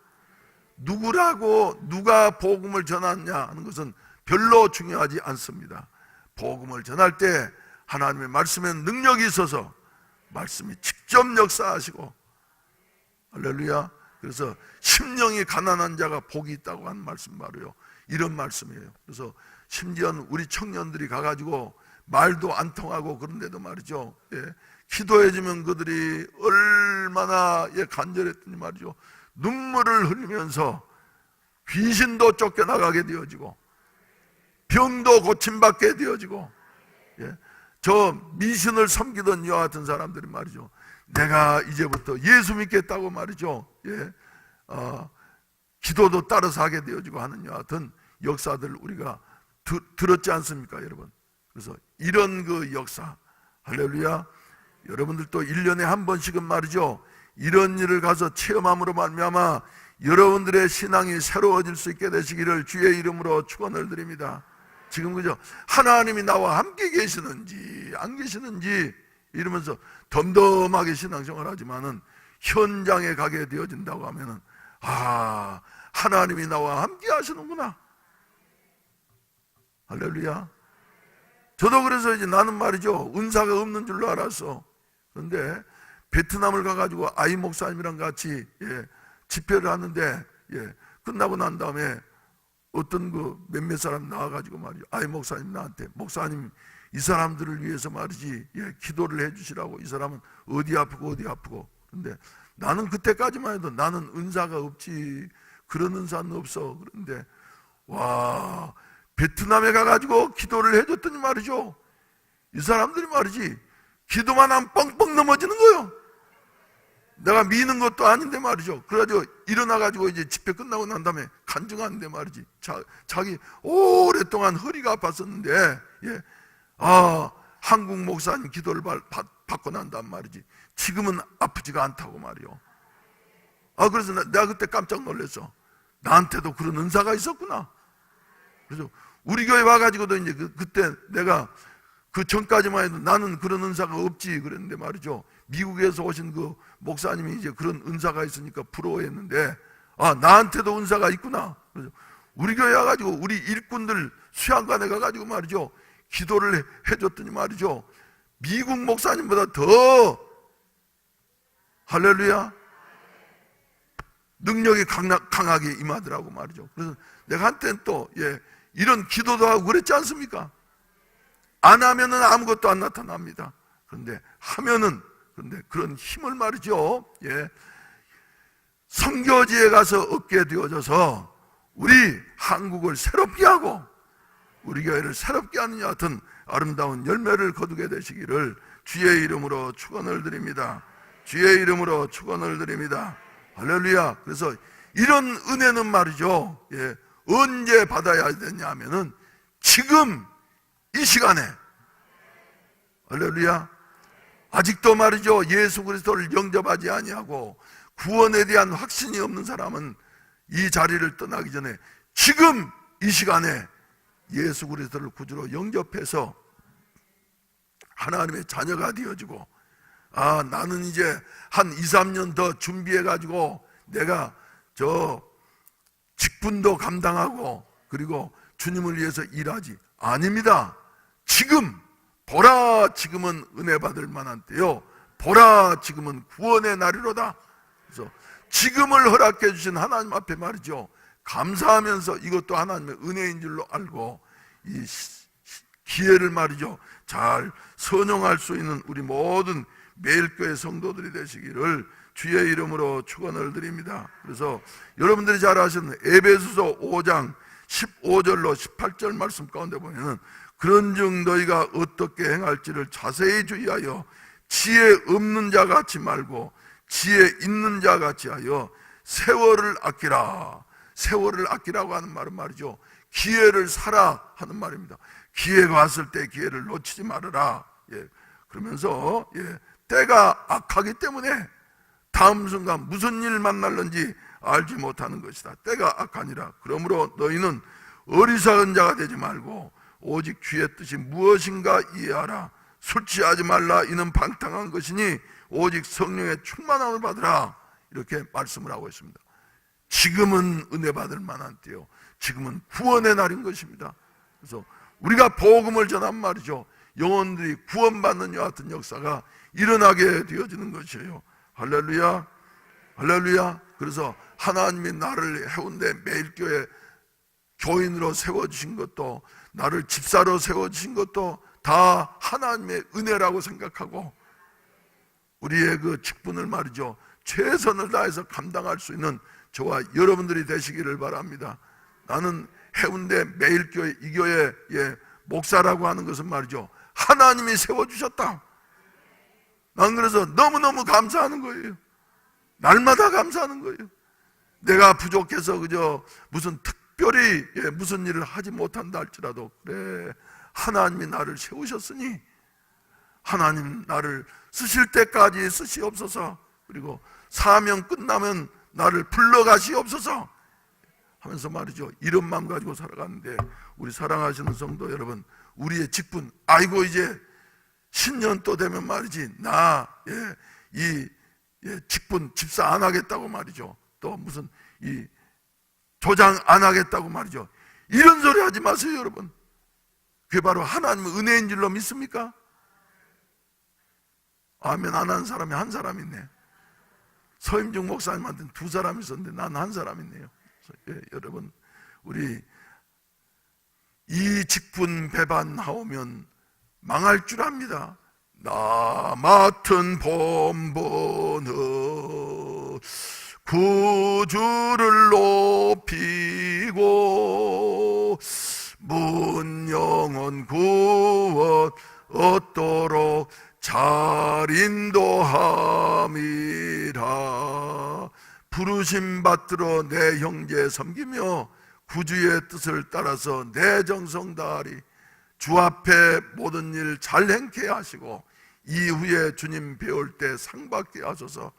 누구라고 누가 복음을 전하느냐 하는 것은 별로 중요하지 않습니다. 복음을 전할 때 하나님의 말씀에 능력이 있어서 말씀이 직접 역사하시고, 할렐루야. 그래서 심령이 가난한 자가 복이 있다고 하는 말씀 바로요, 이런 말씀이에요. 그래서 심지어 우리 청년들이 가가지고 말도 안 통하고 그런데도 말이죠, 기도해주면 그들이 얼마나 간절했더니 말이죠, 눈물을 흘리면서 귀신도 쫓겨나가게 되어지고 병도 고침받게 되어지고, 저 미신을 섬기던 이와 같은 사람들이 말이죠, 내가 이제부터 예수 믿겠다고 말이죠, 기도도 따라서 하게 되어지고 하는 이와 같은 역사들 우리가 들었지 않습니까, 여러분? 그래서 이런 그 역사, 할렐루야. 여러분들도 1년에 한 번씩은 말이죠, 이런 일을 가서 체험함으로 말미암아 여러분들의 신앙이 새로워질 수 있게 되시기를 주의 이름으로 축원을 드립니다. 지금 그죠? 하나님이 나와 함께 계시는지 안 계시는지 이러면서 덤덤하게 신앙생활 하지만은 현장에 가게 되어진다고 하면은, 아, 하나님이 나와 함께 하시는구나. 할렐루야. 저도 그래서 이제 나는 말이죠, 은사가 없는 줄로 알았어. 그런데 베트남을 가가지고 아이 목사님이랑 같이 집회를 하는데, 끝나고 난 다음에 어떤 그 몇몇 사람 나와가지고 말이죠, 아이 목사님 나한테, 목사님 이 사람들을 위해서 말이지 기도를 해주시라고. 이 사람은 어디 아프고 어디 아프고. 그런데 나는 그때까지만 해도 나는 은사가 없지, 그런 은사는 없어. 그런데 와, 베트남에 가가지고 기도를 해줬더니 말이죠, 이 사람들이 말이지 기도만 하면 뻥뻥 넘어지는 거예요. 내가 미는 것도 아닌데 말이죠. 그래가지고 일어나가지고 이제 집회 끝나고 난 다음에 간증하는데 말이지, 자기 오랫동안 허리가 아팠었는데, 한국 목사님 기도를 받고 난 다음 말이지 지금은 아프지가 않다고 말이요. 그래서 내가 그때 깜짝 놀랐어. 나한테도 그런 은사가 있었구나. 그래서 우리 교회 와가지고도 이제 그때 내가 그 전까지만 해도 나는 그런 은사가 없지 그랬는데 말이죠, 미국에서 오신 그 목사님이 이제 그런 은사가 있으니까 부러워했는데, 나한테도 은사가 있구나. 그래서 우리 교회 와가지고 우리 일꾼들 수양관에 가가지고 말이죠, 기도를 해줬더니 말이죠, 미국 목사님보다 더, 할렐루야, 능력이 강하게 임하더라고 말이죠. 그래서 내가 한때는 또 이런 기도도 하고 그랬지 않습니까? 안 하면은 아무것도 안 나타납니다. 그런데 하면은, 그런데 그런 힘을 말이죠, 선교지에 가서 얻게 되어져서 우리 한국을 새롭게 하고 우리 교회를 새롭게 하는 여하튼 아름다운 열매를 거두게 되시기를 주의 이름으로 축원을 드립니다. 주의 이름으로 축원을 드립니다. 할렐루야. 그래서 이런 은혜는 말이죠, 언제 받아야 되냐 하면은 지금 이 시간에. 할렐루야. 아직도 말이죠, 예수 그리스도를 영접하지 아니하고 구원에 대한 확신이 없는 사람은 이 자리를 떠나기 전에 지금 이 시간에 예수 그리스도를 구주로 영접해서 하나님의 자녀가 되어지고, 나는 이제 한 2, 3년 더 준비해 가지고 내가 저 직분도 감당하고 그리고 주님을 위해서 일하지. 아닙니다. 지금 보라, 지금은 은혜 받을 만한 때요, 보라, 지금은 구원의 날이로다. 그래서 지금을 허락해 주신 하나님 앞에 말이죠, 감사하면서 이것도 하나님의 은혜인 줄로 알고 이 기회를 말이죠, 잘 선용할 수 있는 우리 모든 매일교회 성도들이 되시기를 주의 이름으로 축원을 드립니다. 그래서 여러분들이 잘 아시는 에베소서 5장 15절로 18절 말씀 가운데 보면은 그런즉 너희가 어떻게 행할지를 자세히 주의하여 지혜 없는 자 같이 말고 지혜 있는 자 같이 하여 세월을 아끼라. 세월을 아끼라고 하는 말은 말이죠, 기회를 사라 하는 말입니다. 기회가 왔을 때 기회를 놓치지 말아라. 그러면서 때가 악하기 때문에 다음 순간 무슨 일 만날는지 알지 못하는 것이다. 때가 악하니라. 그러므로 너희는 어리석은 자가 되지 말고 오직 주의 뜻이 무엇인가 이해하라. 술 취하지 말라. 이는 방탕한 것이니 오직 성령의 충만함을 받으라. 이렇게 말씀을 하고 있습니다. 지금은 은혜 받을 만한 때요, 지금은 구원의 날인 것입니다. 그래서 우리가 복음을 전한 말이죠, 영혼들이 구원받는 여하튼 역사가 일어나게 되어지는 것이에요. 할렐루야. 할렐루야. 그래서 하나님이 나를 해운대 매일교회 교인으로 세워주신 것도, 나를 집사로 세워주신 것도 다 하나님의 은혜라고 생각하고 우리의 그 직분을 말이죠, 최선을 다해서 감당할 수 있는 저와 여러분들이 되시기를 바랍니다. 나는 해운대 매일교회 이 교회의 목사라고 하는 것은 말이죠, 하나님이 세워주셨다. 난 그래서 너무너무 감사하는 거예요. 날마다 감사하는 거예요. 내가 부족해서 그저 무슨 특별히 무슨 일을 하지 못한다 할지라도, 그래, 하나님이 나를 세우셨으니 하나님 나를 쓰실 때까지 쓰시옵소서. 그리고 사명 끝나면 나를 불러가시옵소서 하면서 말이죠, 이런 마음 가지고 살아가는데, 우리 사랑하시는 성도 여러분, 우리의 직분, 아이고 이제 신년 또 되면 말이지, 나 직분 집사 안 하겠다고 말이죠, 또 무슨 이 조장 안 하겠다고 말이죠, 이런 소리 하지 마세요. 여러분, 그게 바로 하나님의 은혜인 줄로 믿습니까? 아멘 안 하는 사람이 한 사람 있네. 서임중 목사님한테는 2사람이 있었는데 난 한 사람 있네요. 여러분, 우리 이 직분 배반하오면 망할 줄 압니다. 나 맡은 본분은 구주를 높이고 문 영혼 구원 얻도록 잘 인도함이라. 부르심 받들어 내 형제 섬기며 구주의 뜻을 따라서 내 정성 다하리. 주 앞에 모든 일 잘 행케 하시고 이후에 주님 배울 때 상 받게 하소서.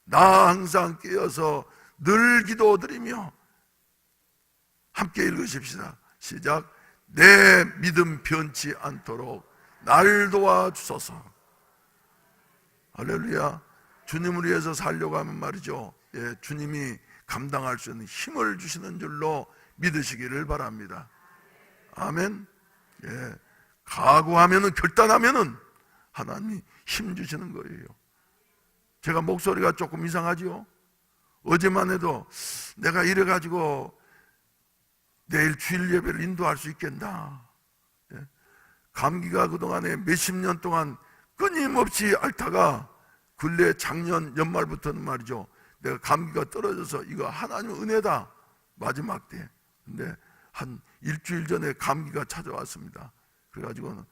나 항상 깨어서 늘 기도드리며, 함께 읽으십시다. 시작. 내 믿음 변치 않도록 날 도와주소서. 할렐루야. 주님을 위해서 살려고 하면 말이죠, 주님이 감당할 수 있는 힘을 주시는 줄로 믿으시기를 바랍니다. 아멘. 각오하면은, 결단하면은 하나님이 힘 주시는 거예요. 제가 목소리가 조금 이상하지요? 어제만 해도 내가 이래가지고 내일 주일 예배를 인도할 수 있겠나? 감기가 그동안에 몇십 년 동안 끊임없이 앓다가 근래 작년 연말부터는 말이죠, 내가 감기가 떨어져서 이거 하나님의 은혜다, 마지막 때. 근데 한 일주일 전에 감기가 찾아왔습니다. 그래가지고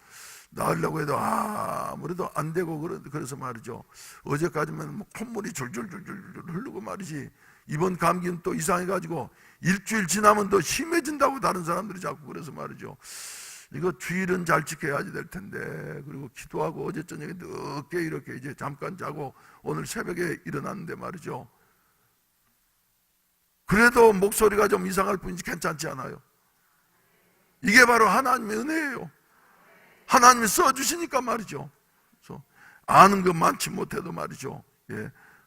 나으려고 해도 아무래도 안 되고, 그래서 말이죠, 어제까지만 뭐 콧물이 줄줄줄줄 흐르고 말이지, 이번 감기는 또 이상해가지고 일주일 지나면 더 심해진다고 다른 사람들이 자꾸 그래서 말이죠, 이거 주일은 잘 지켜야지 될 텐데. 그리고 기도하고 어제 저녁에 늦게 이렇게 이제 잠깐 자고 오늘 새벽에 일어났는데 말이죠, 그래도 목소리가 좀 이상할 뿐이지 괜찮지 않아요. 이게 바로 하나님의 은혜예요. 하나님이 써주시니까 말이죠. 그래서 아는 것 많지 못해도 말이죠,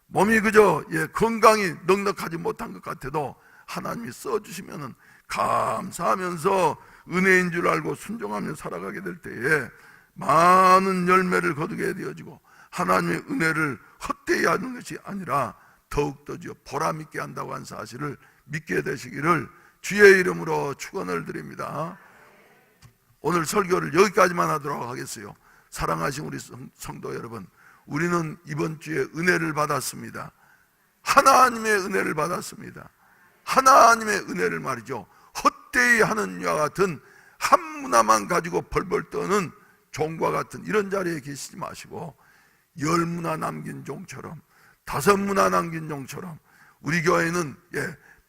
몸이 그저 건강이 넉넉하지 못한 것 같아도 하나님이 써주시면 감사하면서 은혜인 줄 알고 순종하며 살아가게 될 때에 많은 열매를 거두게 되어지고, 하나님의 은혜를 헛되이 하는 것이 아니라 더욱더 보람 있게 한다고 한 사실을 믿게 되시기를 주의 이름으로 축원을 드립니다. 오늘 설교를 여기까지만 하도록 하겠어요. 사랑하신 우리 성도 여러분, 우리는 이번 주에 은혜를 받았습니다. 하나님의 은혜를 받았습니다. 하나님의 은혜를 말이죠, 헛되이 하는 이와 같은 한 문화만 가지고 벌벌 떠는 종과 같은 이런 자리에 계시지 마시고, 10문화 남긴 종처럼, 5문화 남긴 종처럼, 우리 교회는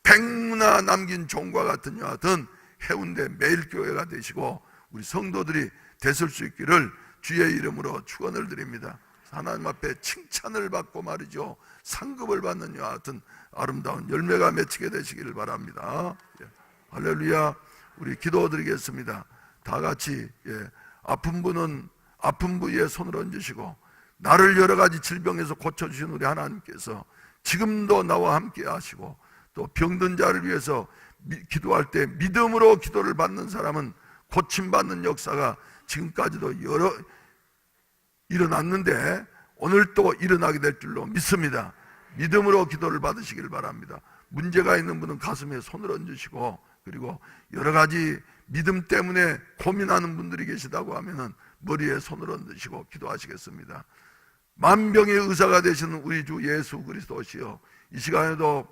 100문화 남긴 종과 같은 이와 같은 해운대 매일교회가 되시고 우리 성도들이 되실 수 있기를 주의 이름으로 축원을 드립니다. 하나님 앞에 칭찬을 받고 말이죠, 상급을 받는 이와 같은 아름다운 열매가 맺히게 되시기를 바랍니다. 할렐루야. 우리 기도드리겠습니다. 다 같이 아픈 분은 아픈 부위에 손을 얹으시고, 나를 여러 가지 질병에서 고쳐주신 우리 하나님께서 지금도 나와 함께 하시고, 또 병든 자를 위해서 기도할 때 믿음으로 기도를 받는 사람은 고침받는 역사가 지금까지도 여러 일어났는데 오늘 또 일어나게 될 줄로 믿습니다. 믿음으로 기도를 받으시길 바랍니다. 문제가 있는 분은 가슴에 손을 얹으시고, 그리고 여러 가지 믿음 때문에 고민하는 분들이 계시다고 하면은 머리에 손을 얹으시고 기도하시겠습니다. 만병의 의사가 되시는 우리 주 예수 그리스도시여, 이 시간에도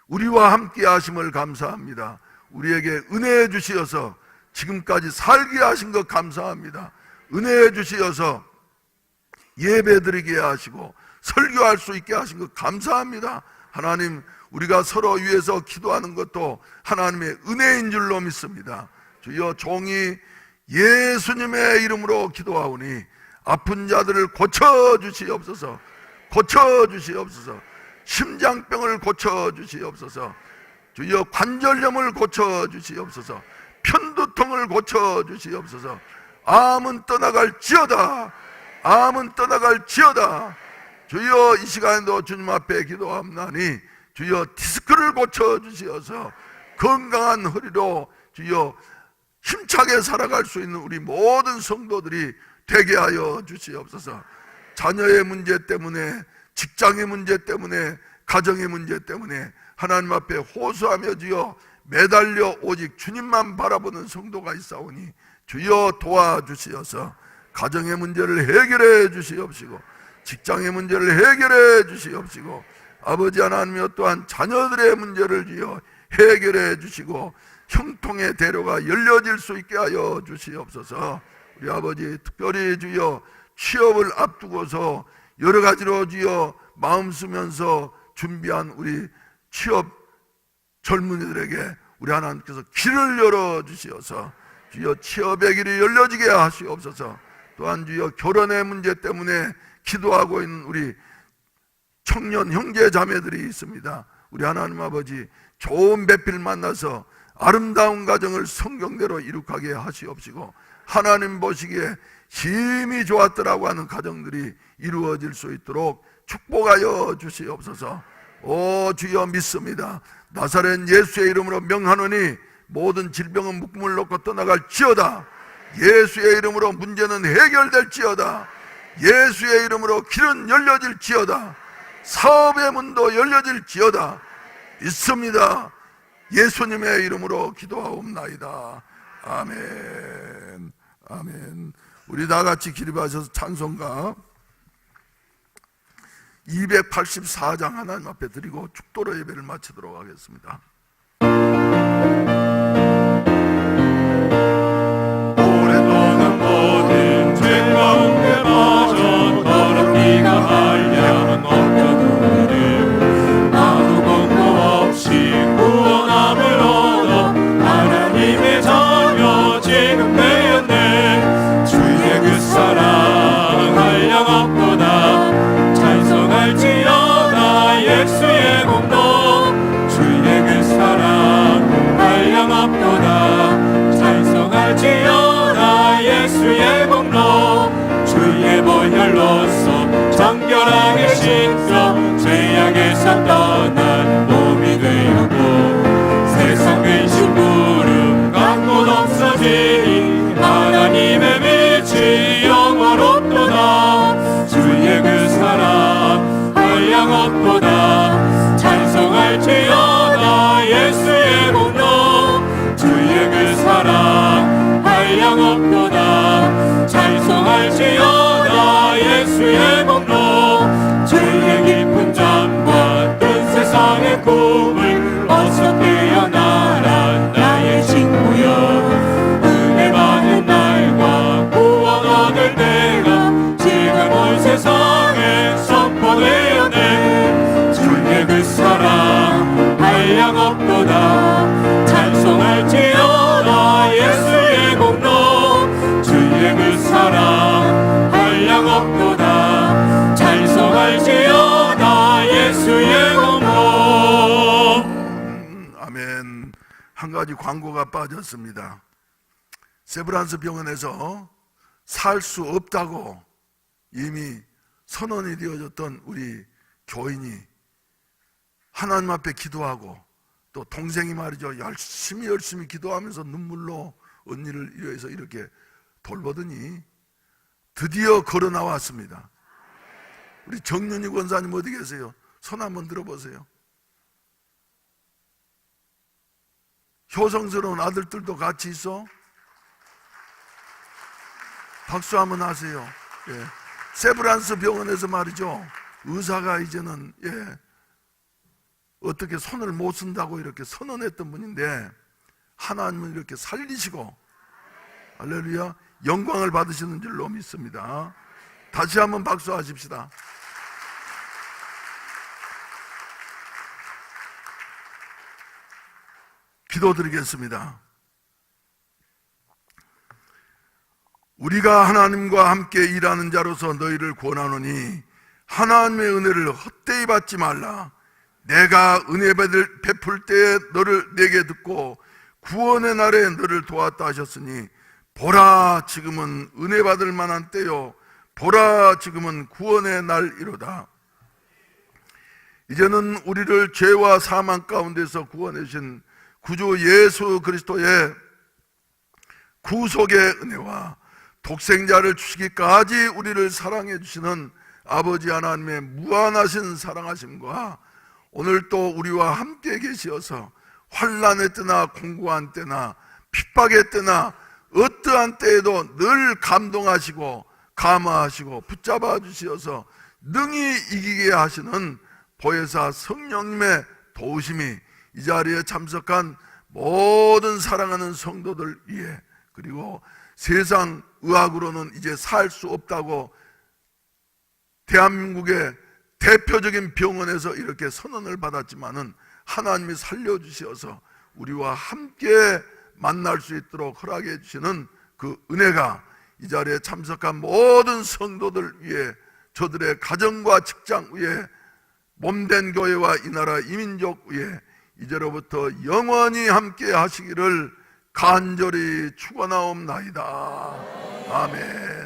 우리와 함께 하심을 감사합니다. 우리에게 은혜해 주시어서 지금까지 살게 하신 것 감사합니다. 은혜해 주시어서 예배드리게 하시고 설교할 수 있게 하신 것 감사합니다. 하나님, 우리가 서로 위해서 기도하는 것도 하나님의 은혜인 줄로 믿습니다. 주여, 종이 예수님의 이름으로 기도하오니 아픈 자들을 고쳐주시옵소서. 고쳐주시옵소서. 심장병을 고쳐주시옵소서. 주여, 관절염을 고쳐주시옵소서. 편두통을 고쳐주시옵소서. 암은 떠나갈지어다. 암은 떠나갈지어다. 주여, 이 시간에도 주님 앞에 기도합나니 주여, 디스크를 고쳐주시어서 건강한 허리로 주여 힘차게 살아갈 수 있는 우리 모든 성도들이 되게 하여 주시옵소서. 자녀의 문제 때문에, 직장의 문제 때문에, 가정의 문제 때문에 하나님 앞에 호소하며 주여 매달려 오직 주님만 바라보는 성도가 있사오니 주여 도와주시어서 가정의 문제를 해결해 주시옵시고, 직장의 문제를 해결해 주시옵시고, 아버지 하나님이여 또한 자녀들의 문제를 주여 해결해 주시고 형통의 대로가 열려질 수 있게 하여 주시옵소서. 우리 아버지, 특별히 주여 취업을 앞두고서 여러 가지로 주여 마음 쓰면서 준비한 우리 취업 젊은이들에게 우리 하나님께서 길을 열어 주시어서 주여 취업의 길이 열려지게 하시옵소서. 또한 주여 결혼의 문제 때문에 기도하고 있는 우리 청년 형제 자매들이 있습니다. 우리 하나님 아버지, 좋은 배필 만나서 아름다운 가정을 성경대로 이룩하게 하시옵시고, 하나님 보시기에 힘이 좋았더라고 하는 가정들이 이루어질 수 있도록 축복하여 주시옵소서. 오 주여, 믿습니다. 나사렛 예수의 이름으로 명하노니 모든 질병은 묶음을 놓고 떠나갈지어다. 예수의 이름으로 문제는 해결될지어다. 예수의 이름으로 길은 열려질지어다. 사업의 문도 열려질지어다. 믿습니다. 예수님의 이름으로 기도하옵나이다. 아멘. 아멘. 우리 다 같이 기립하셔서 찬송가 284장 하나님 앞에 드리고 축도로 예배를 마치도록 하겠습니다. 오랫동안 모든 죄 가운데 빠져 더럽기가 한량은 없거든 나도 공로 없이 구원함을 얻어 하나님의 자녀 지금 되었네. 주의 그 사랑 한량 없도다 찬송할지어다 예수의 공로. 주의 그 사랑 한량 없도다 찬송할지어다 예수의 공로. 주의 보혈로서 정결하게 씻어 죄악에서 떠난 몸이 되었고 세상 근심 부름 간 곳 없어지니 하나님의 빛이 영원롭도다. 주의 그 사랑 한량 없도다 찬송할지어다 예수의 공로. 주의 그 사랑 한량 없도다 찬송할지어다 예수의 공로. 주의 깊은 잠과 뜬 세상의 꿈을 어서 깨어나라 나의 친구여. 은혜 받은 날과 구원 얻을 때가 지금 온 세상에 선포되었네. 주의 그 사랑 한량 없도다 찬송할지어다 예수의 공로. 주의 그 사랑 한량 없도다 찬송할지어다 예수의 공로. 아멘. 한 가지 광고가 빠졌습니다. 세브란스 병원에서 살 수 없다고 이미 선언이 되어졌던 우리 교인이 하나님 앞에 기도하고 또 동생이 말이죠 열심히 기도하면서 눈물로 언니를 위해서 이렇게 돌보더니 드디어 걸어 나왔습니다. 우리 정윤희 권사님 어디 계세요? 손 한번 들어보세요. 효성스러운 아들들도 같이 있어? 박수 한번 하세요. 예. 세브란스 병원에서 말이죠 의사가 이제는 어떻게 손을 못 쓴다고 이렇게 선언했던 분인데 하나님은 이렇게 살리시고 할렐루야 영광을 받으시는 줄로 믿습니다. 다시 한번 박수하십시다. 기도드리겠습니다. 우리가 하나님과 함께 일하는 자로서 너희를 권하노니 하나님의 은혜를 헛되이 받지 말라. 내가 은혜 베풀 때에 너를 내게 듣고 구원의 날에 너를 도왔다 하셨으니 보라 지금은 은혜 받을 만한 때요 보라 지금은 구원의 날이로다. 이제는 우리를 죄와 사망 가운데서 구원해 주신 구주 예수 그리스도의 구속의 은혜와 독생자를 주시기까지 우리를 사랑해 주시는 아버지 하나님의 무한하신 사랑하심과 오늘 또 우리와 함께 계시어서 환난의 때나 공고한 때나 핍박의 때나 어떠한 때에도 늘 감동하시고 감화하시고 붙잡아 주시어서 능히 이기게 하시는 보혜사 성령님의 도우심이 이 자리에 참석한 모든 사랑하는 성도들 위해 그리고 세상 의학으로는 이제 살 수 없다고 대한민국의 대표적인 병원에서 이렇게 선언을 받았지만은 하나님이 살려주셔서 우리와 함께 만날 수 있도록 허락해 주시는 그 은혜가 이 자리에 참석한 모든 성도들 위해 저들의 가정과 직장 위에 몸된 교회와 이 나라 이민족 위에 이제로부터 영원히 함께 하시기를 간절히 축원하옵나이다. 아멘.